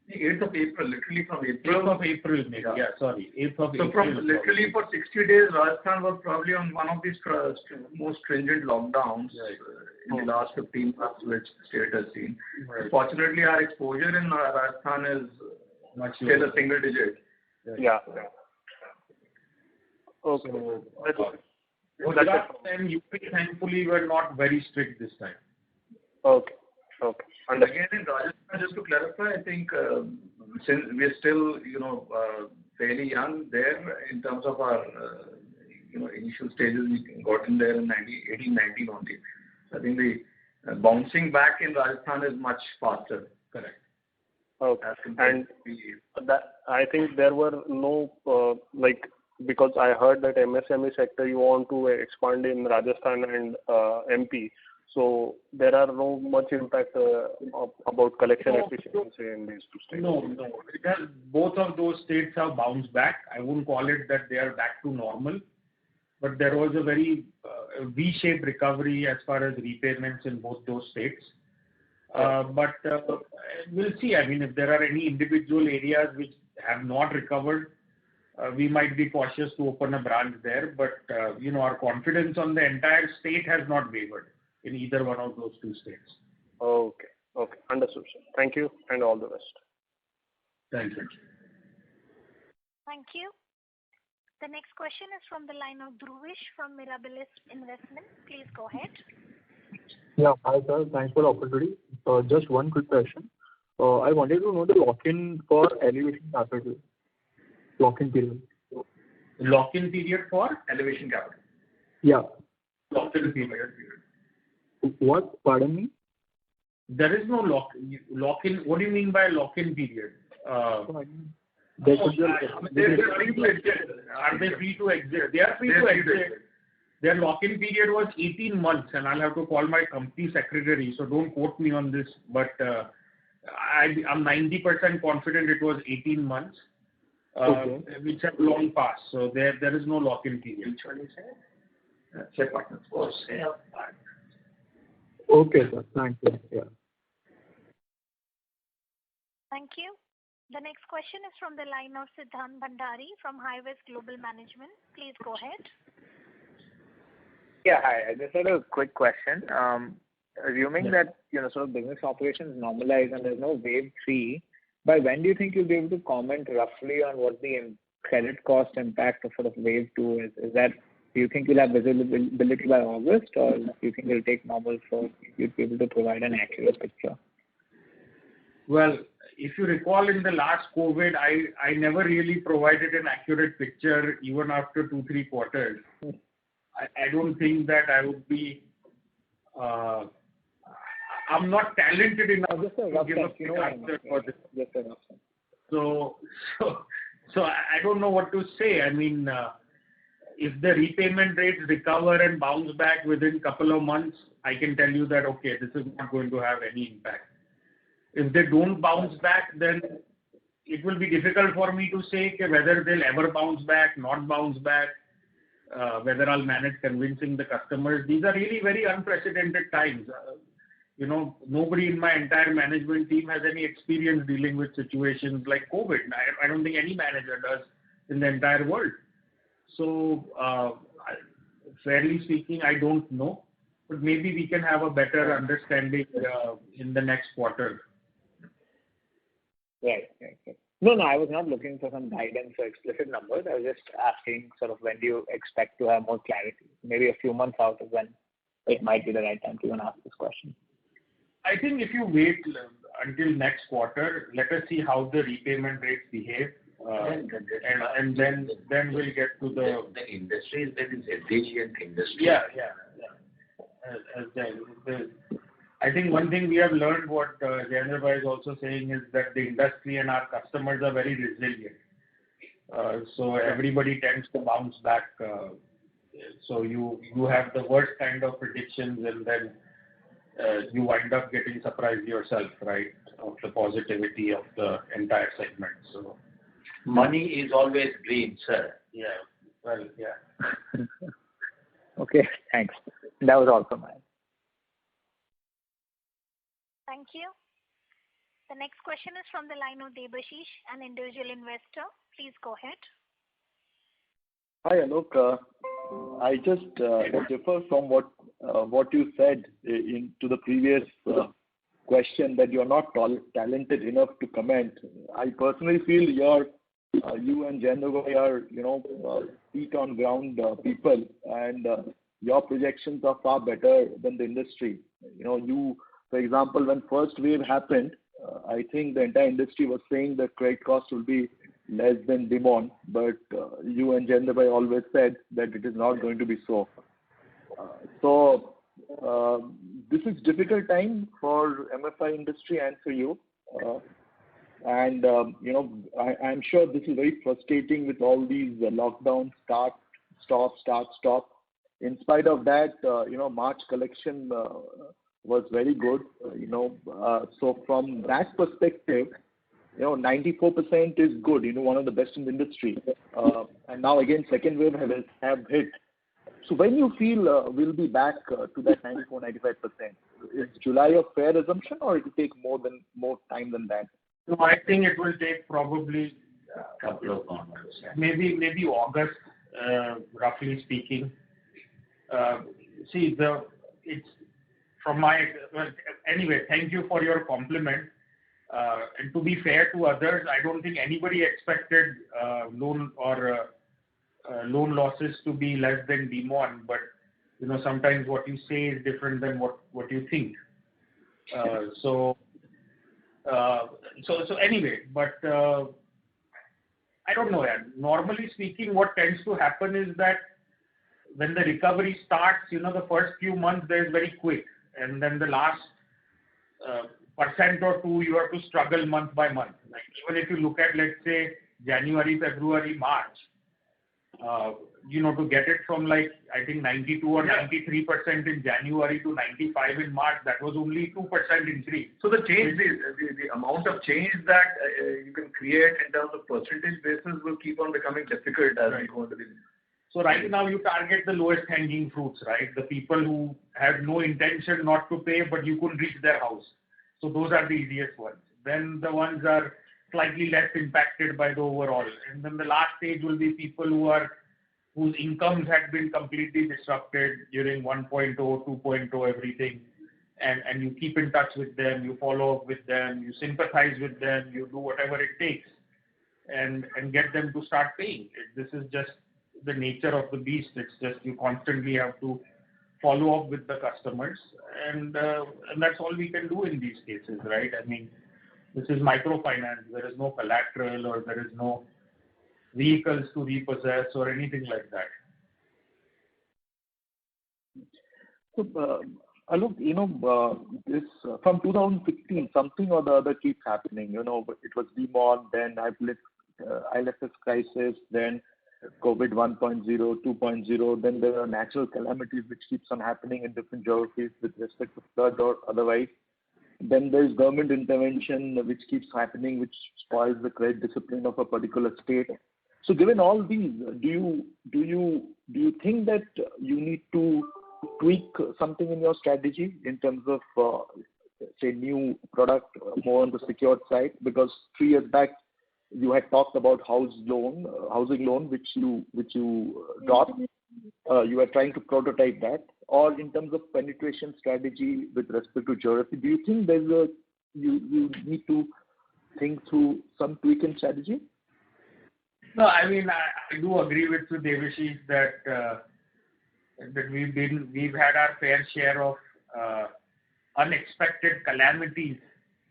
The 8th of April, literally from April. 8th of April, May. Yeah, sorry. 8th of April. So from literally for 60 days, Rajasthan was probably on one of these most stringent lockdowns in the last 15 months, which the state has seen. Right. Fortunately, our exposure in Rajasthan is Much still lower. a single digit. Yeah. Okay. Gujarat and UP, thankfully, were not very strict this time. Okay. And again, in Rajasthan, just to clarify, I think since we're still, fairly young there in terms of our, initial stages, we got in there in 18, 19 only. So I think the bouncing back in Rajasthan is much faster. Correct. Okay. And that, I think there were no, because I heard that MSME sector you want to expand in Rajasthan and MP. So there are no much impact about collection efficiency in these two states. No. Both of those states have bounced back. I wouldn't call it that they are back to normal, but there was a very V-shaped recovery as far as repayments in both those states. But we'll see. I mean, if there are any individual areas which have not recovered, we might be cautious to open a branch there. But, our confidence on the entire state has not wavered in either one of those two states. Okay. Understood, sir. Thank you and all the best. Thank you. Thank you. The next question is from the line of Dhruvish from Mirabilis Investment. Please go ahead. Yeah. Hi, sir. Thanks for the opportunity. Just one quick question. I wanted to know the lock-in for Elevation Capital. Lock-in period. Lock-in period for Elevation Capital? Yeah. Lock-in period. What? Pardon me? There is no lock-in. What do you mean by lock-in period? They could They're free to exit. Are they free to exit? They are free to exit. Their lock-in period was 18 months, and I'll have to call my company secretary, so don't quote me on this, but I'm 90% confident it was 18 months, which have long passed. So there is no lock-in period. Which one is it? Share partners. Okay, sir. Thank you. Yeah. Thank you. The next question is from the line of Siddhant Bhandari from Highwest Global Management. Please go ahead. Yeah, hi. I just had a quick question. Assuming that sort of business operations normalize and there's no wave 3, by when do you think you'll be able to comment roughly on what the credit cost impact of sort of wave 2 is? Do you think you'll have visibility by August, or do you think it'll take normal for you to be able to provide an accurate picture? Well, if you recall, in the last COVID, I never really provided an accurate picture even after 2-3 quarters. I don't think that I would be. I'm not talented enough to give a answer for this. So I don't know what to say. I mean, if the repayment rates recover and bounce back within a couple of months, I can tell you that okay, this is not going to have any impact. If they don't bounce back, then it will be difficult for me to say whether they'll ever bounce back, not bounce back, whether I'll manage convincing the customers. These are really very unprecedented times. Nobody in my entire management team has any experience dealing with situations like COVID. I don't think any manager does in the entire world. So, fairly speaking, I don't know. But maybe we can have a better understanding in the next quarter. Right. No, I was not looking for some guidance or explicit numbers. I was just asking sort of when do you expect to have more clarity? Maybe a few months out is when it might be the right time to even ask this question. I think if you wait until next quarter, let us see how the repayment rates behave. And then we'll get to the industry is very resilient industry. Yeah. I think one thing we have learned, what Jayendra Bhai is also saying, is that the industry and our customers are very resilient. So everybody tends to bounce back. So you have the worst kind of predictions, and then you wind up getting surprised yourself, right, of the positivity of the entire segment. So money is always green, sir. Yeah. Well, yeah. Okay, thanks. That was all from mine. Thank you. The next question is from the line of Debashish, an individual investor. Please go ahead. Hi, Alok. I just differ from what you said to the previous question, that you're not talented enough to comment. I personally feel you and Jayendra Bhai are feet on ground people, and your projections are far better than the industry. For example, when first wave happened, I think the entire industry was saying that credit cost will be less than demand, but you and Jayendra Bhai always said that it is not going to be so. So this is difficult time for MFI industry and for you. And I'm sure this is very frustrating with all these lockdowns, start, stop. In spite of that, March collection was very good. So from that perspective, 94% is good. One of the best in the industry. And now again, second wave have hit. So when you feel we'll be back to that 94-95%, is July a fair assumption, or it will take more time than that? No, I think it will take probably a couple of months. Maybe August, roughly speaking. It's from my. Well, anyway, thank you for your compliment. And to be fair to others, I don't think anybody expected loan or loan losses to be less than demon, but sometimes what you say is different than what you think. So anyway, but I don't know. Normally speaking, what tends to happen is that when the recovery starts, the first few months there is very quick, and then the last percent or two you have to struggle month by month. Like even if you look at, let's say, January, February, March, to get it from I think 92 or 93% in January to 95 in March, that was only 2% increase. So the change, the amount of change that you can create in terms of percentage basis will keep on becoming difficult as we go into the. So right now you target the lowest hanging fruits, right? The people who have no intention not to pay, but you couldn't reach their house. So those are the easiest ones. Then the ones are slightly less impacted by the overall. And then the last stage will be people whose incomes had been completely disrupted during 1.0, 2.0, everything. And you keep in touch with them, you follow up with them, you sympathize with them, you do whatever it takes and get them to start paying. This is just the nature of the beast. It's just you constantly have to follow up with the customers. And that's all we can do in these cases, right? I mean, this is microfinance. There is no collateral or there is no vehicles to repossess or anything like that. So, Alok, this from 2016, something or the other keeps happening. It was demon, then IL&FS crisis, then COVID 1.0, 2.0, then there are natural calamities which keeps on happening in different geographies with respect to flood or otherwise. Then there is government intervention which keeps happening, which spoils the credit discipline of a particular state. So, given all these, do you think that you need to tweak something in your strategy in terms of say new product more on the secured side? Because 3 years back you had talked about housing loan, which you got. You were trying to prototype that, or in terms of penetration strategy with respect to geography. Do you think you need to think through some tweak in strategy? No, I mean I do agree with you, Devashish, that we've had our fair share of unexpected calamities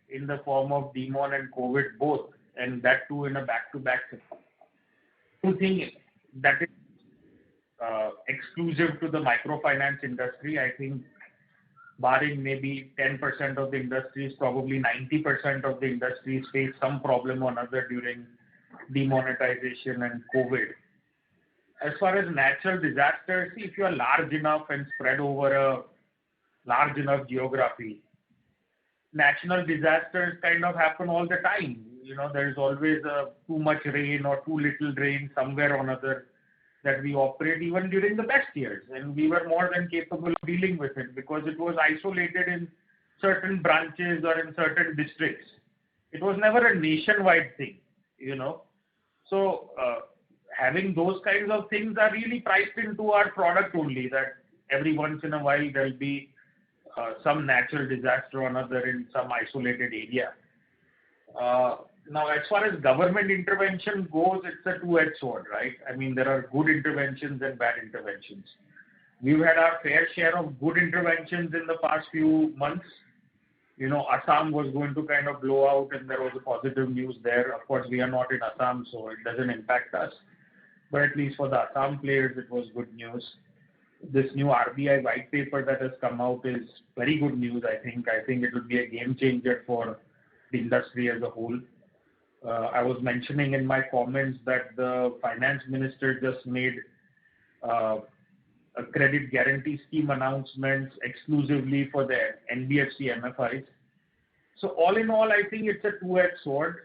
in the form of demon and COVID both, and that too in a back-to-back system. Two things that is exclusive to the microfinance industry. I think barring maybe 10% of the industries, probably 90% of the industries face some problem or another during demonetization and COVID. As far as natural disasters, if you are large enough and spread over a large enough geography, natural disasters kind of happen all the time. There's always too much rain or too little rain somewhere or another that we operate even during the best years. And we were more than capable of dealing with it because it was isolated in certain branches or in certain districts. It was never a nationwide thing, So having those kinds of things are really priced into our product only, that every once in a while there'll be some natural disaster or another in some isolated area. Now, as far as government intervention goes, it's a two-edged sword, right? I mean, there are good interventions and bad interventions. We've had our fair share of good interventions in the past few months. Assam was going to kind of blow out and there was a positive news there. Of course, we are not in Assam, so it doesn't impact us. But at least for the Assam players, it was good news. This new RBI white paper that has come out is very good news, I think. I think it will be a game changer for the industry as a whole. I was mentioning in my comments that the finance minister just made a credit guarantee scheme announcements exclusively for the NBFC MFIs. So all in all, I think it's a two-edged sword.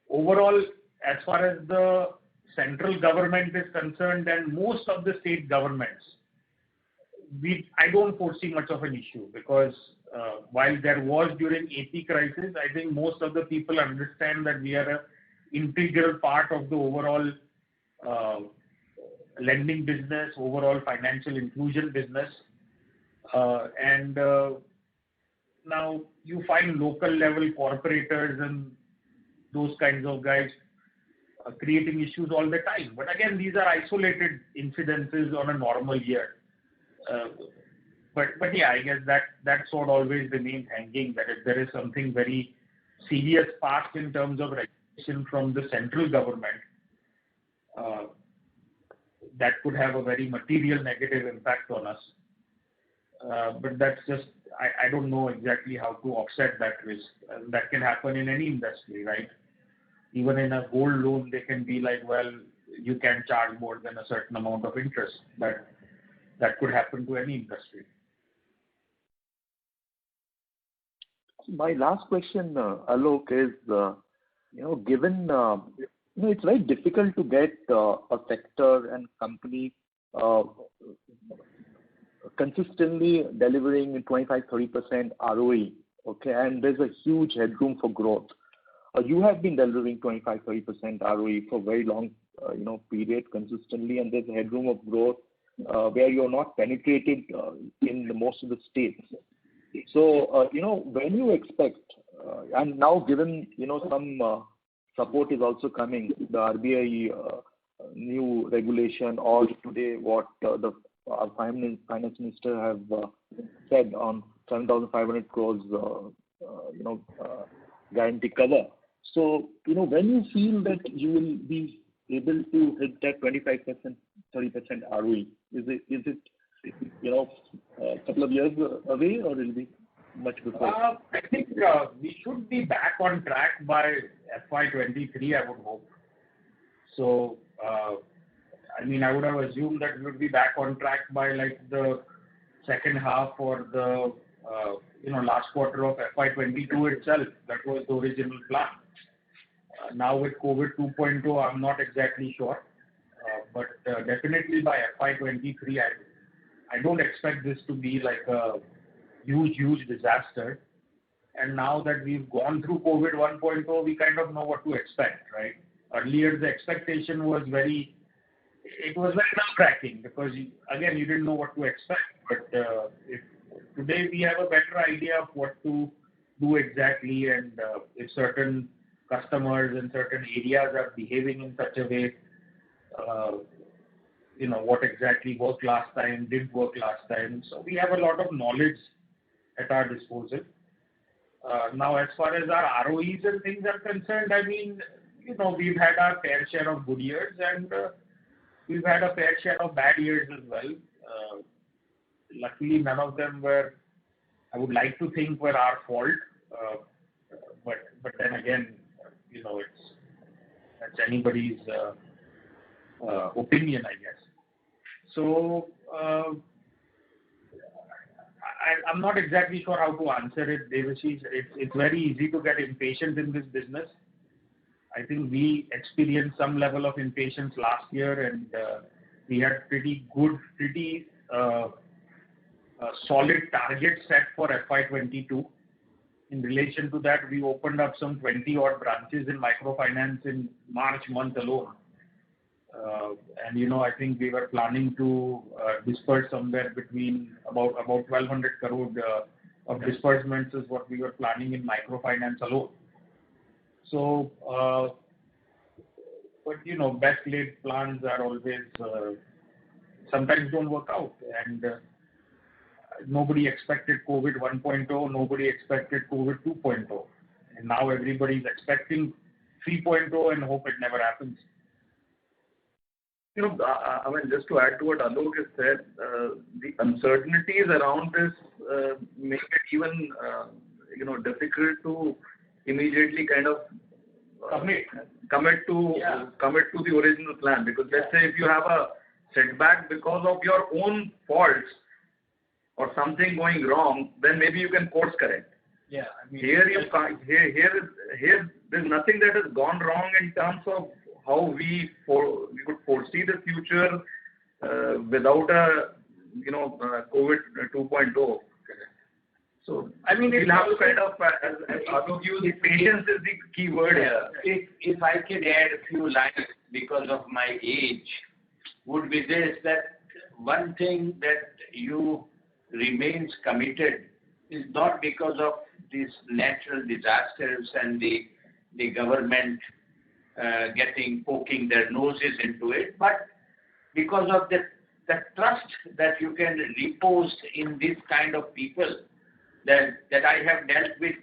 Overall, as far as the central government is concerned and most of the state governments, I don't foresee much of an issue because while there was during AP crisis, I think most of the people understand that we are an integral part of the overall lending business, overall financial inclusion business. And now you find local level corporators and those kinds of guys creating issues all the time. But again, these are isolated incidences on a normal year. But yeah, I guess that sword always remains hanging, that if there is something very serious passed in terms of regulation from the central government, that could have a very material negative impact on us. But that's just, I don't know exactly how to offset that risk. That can happen in any industry, right? Even in a gold loan, they can be like, well, you can't charge more than a certain amount of interest. That could happen to any industry. My last question, Alok, is, given, it's very difficult to get a sector and company consistently delivering 25-30% ROE, okay, and there's a huge headroom for growth. You have been delivering 25-30% ROE for very long, period consistently, and there's a headroom of growth where you're not penetrated in most of the states. So, when you expect, and now given, some support is also coming, the RBI new regulation, or today what our finance minister have said on 7,500 crores, guarantee cover. So, when you feel that you will be able to hit that 25%, 30% ROE, is it a couple of years away, or will it be much before? I think we should be back on track by FY23, I would hope. So, I would have assumed that we would be back on track by like the second half or the last quarter of FY22 itself. That was the original plan. Now with COVID 2.0, I'm not exactly sure. But definitely by FY23, I don't expect this to be like a huge disaster. And now that we've gone through COVID 1.0, we kind of know what to expect, right? Earlier, the expectation was very nerve-wracking because, you didn't know what to expect. But today we have a better idea of what to do exactly, and if certain customers in certain areas are behaving in such a way, what exactly worked last time, didn't work last time. So we have a lot of knowledge at our disposal. Now, as far as our ROEs and things are concerned, we've had our fair share of good years, and we've had a fair share of bad years as well. Luckily, none of them were, I would like to think, were our fault. But then again, that's anybody's opinion, I guess. So I'm not exactly sure how to answer it, Devashish. It's very easy to get impatient in this business. I think we experienced some level of impatience last year, and we had pretty solid targets set for FY22. In relation to that, we opened up some 20-odd branches in microfinance in March month alone. I think we were planning to disperse somewhere between about 1,200 crore of disbursements is what we were planning in microfinance alone. So, but best laid plans are always sometimes don't work out, and nobody expected COVID 1.0, nobody expected COVID 2.0, and now everybody's expecting 3.0 and hope it never happens. Just to add to what Alok has said, the uncertainties around this make it even, difficult to immediately kind of commit to the original plan. Because let's say if you have a setback because of your own faults or something going wrong, then maybe you can course correct. Yeah. Here there's nothing that has gone wrong in terms of how we could foresee the future without a COVID 2.0. So we'll have to kind of, as Alok used, patience is the key word here. If I could add a few lines because of my age, would be this, that one thing that you remains committed is not because of these natural disasters and the government poking their noses into it, but because of the trust that you can repose in this kind of people, that I have dealt with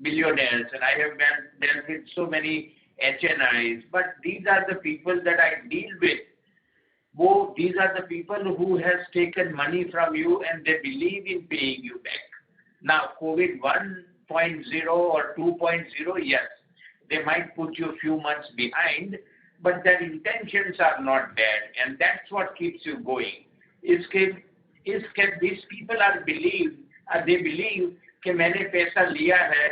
billionaires and I have dealt with so many HNIs, but these are the people that I deal with. These are the people who has taken money from you and they believe in paying you back. Now, COVID 1.0 or 2.0, yes, they might put you a few months behind, but their intentions are not bad, and that's what keeps you going. These people they believe कि मैंने पैसा लिया है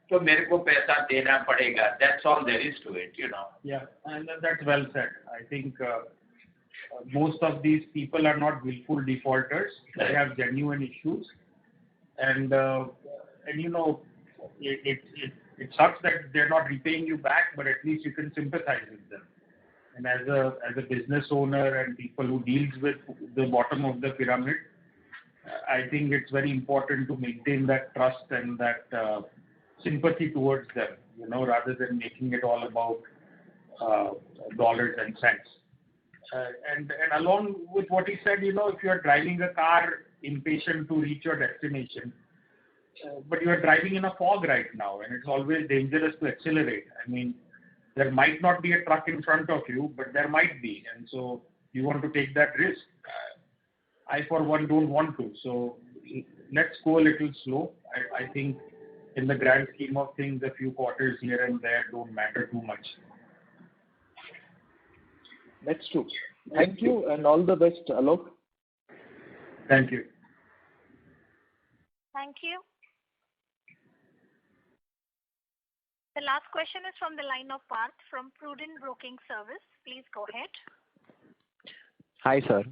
तो मेरे को पैसा देना पड़ेगा. That's all there is to it, you know. Yeah, and that's well said. I think most of these people are not willful defaulters. They have genuine issues, and you know, it sucks that they're not repaying you back, but at least you can sympathize with them. And as a business owner and people who deals with the bottom of the pyramid, I think it's very important to maintain that trust and that sympathy towards them, you know, rather than making it all about dollars and cents. And along with what he said, you know, if you are driving a car impatient to reach your destination, but you are driving in a fog right now, and it's always dangerous to accelerate. I mean, there might not be a truck in front of you, but there might be, and so you want to take that risk. I, for one, don't want to. So let's go a little slow. I think in the grand scheme of things, a few quarters here and there don't matter too much. That's true. Thank you and all the best, Alok. Thank you. Thank you. The last question is from the line of Parth from Prudent Broking Service. Please go ahead. Hi, sir.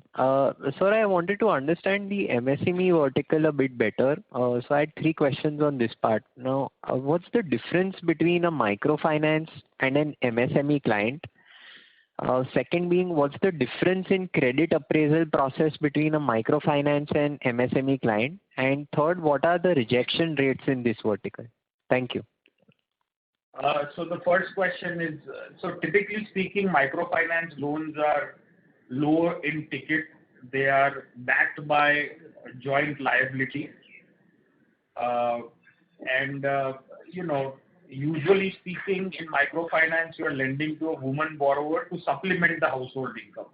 Sir, I wanted to understand the MSME vertical a bit better. So I had 3 questions on this part. Now, what's the difference between a microfinance and an MSME client? Second being, what's the difference in credit appraisal process between a microfinance and MSME client? And third, what are the rejection rates in this vertical? Thank you. So the first question is, so typically speaking, microfinance loans are low in ticket. They are backed by joint liability. You know, usually speaking, in microfinance, you are lending to a woman borrower to supplement the household income.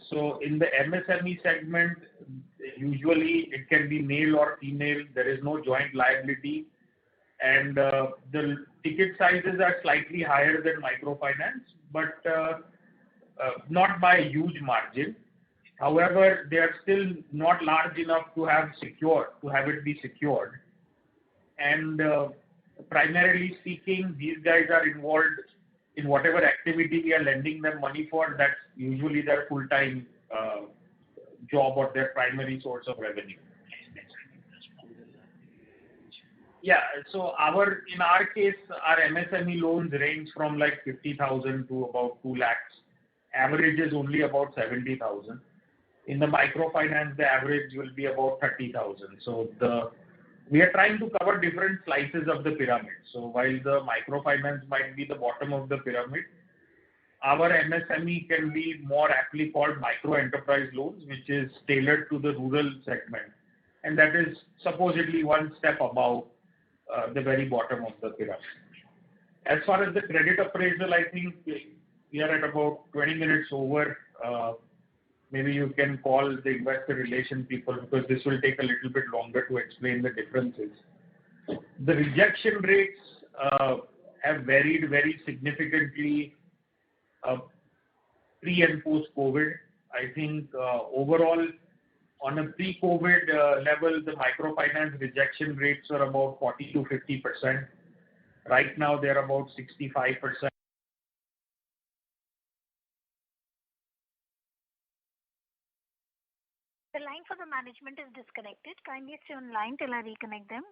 So in the MSME segment, usually it can be male or female. There is no joint liability. And the ticket sizes are slightly higher than microfinance, but not by a huge margin. However, they are still not large enough to have it be secured. And primarily speaking, these guys are involved in whatever activity we are lending them money for. That's usually their full-time job or their primary source of revenue. Yeah, so in our case, our MSME loans range from like 50,000 to about 2 lakhs. Average is only about 70,000. In the microfinance, the average will be about 30,000. So we are trying to cover different slices of the pyramid. So while the microfinance might be the bottom of the pyramid, our MSME can be more aptly called micro enterprise loans, which is tailored to the rural segment. And that is supposedly one step above the very bottom of the pyramid. As far as the credit appraisal, I think we are at about 20 minutes over. Maybe you can call the investor relation people because this will take a little bit longer to explain the differences. The rejection rates have varied very significantly pre and post-COVID. I think overall, on a pre-COVID level, the microfinance rejection rates are about 40 to 50%. Right now, they're about 65%. The line for the management is disconnected. Kindly stay on line till I reconnect them.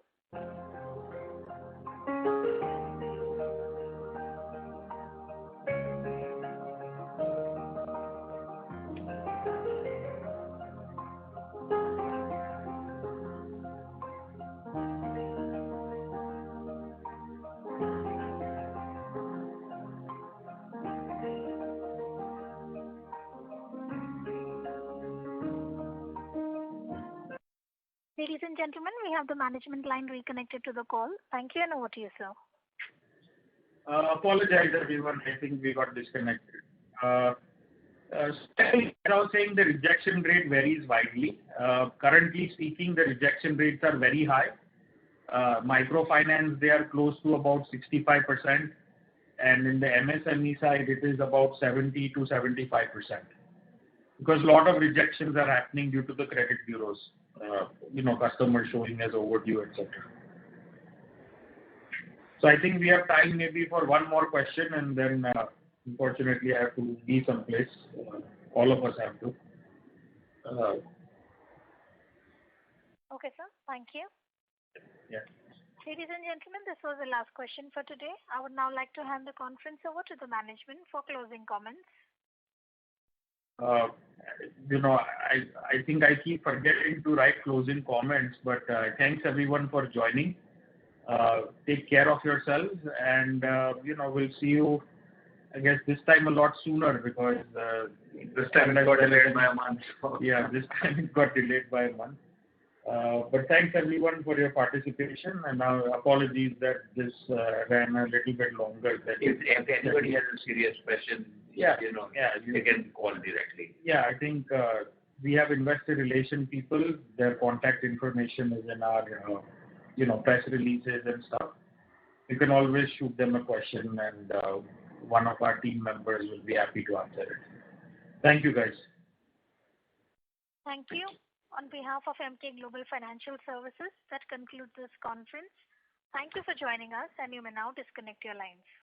Ladies and gentlemen, we have the management line reconnected to the call. Thank you, and over to you, sir. Apologize, everyone. I think we got disconnected. As I was saying, the rejection rate varies widely. Currently speaking, the rejection rates are very high. Microfinance, they are close to about 65%, and in the MSME side, it is about 70 to 75%. Because a lot of rejections are happening due to the credit bureaus, customers showing as overdue, etc. So I think we have time maybe for one more question, and then unfortunately I have to be someplace. All of us have to. Okay, sir. Thank you. Yeah. Ladies and gentlemen, this was the last question for today. I would now like to hand the conference over to the management for closing comments. I think I keep forgetting to write closing comments, but thanks everyone for joining. Take care of yourselves, and we'll see you, I guess, this time a lot sooner, because this time it got delayed by a month. Yeah, this time it got delayed by a month. But thanks everyone for your participation, and apologies that this ran a little bit longer. If anybody has a serious question, they can call directly. Yeah, I think we have investor relation people. Their contact information is in our press releases and stuff. You can always shoot them a question, and one of our team members will be happy to answer it. Thank you, guys. Thank you. On behalf of Emkay Global Financial Services, that concludes this conference. Thank you for joining us, and you may now disconnect your lines.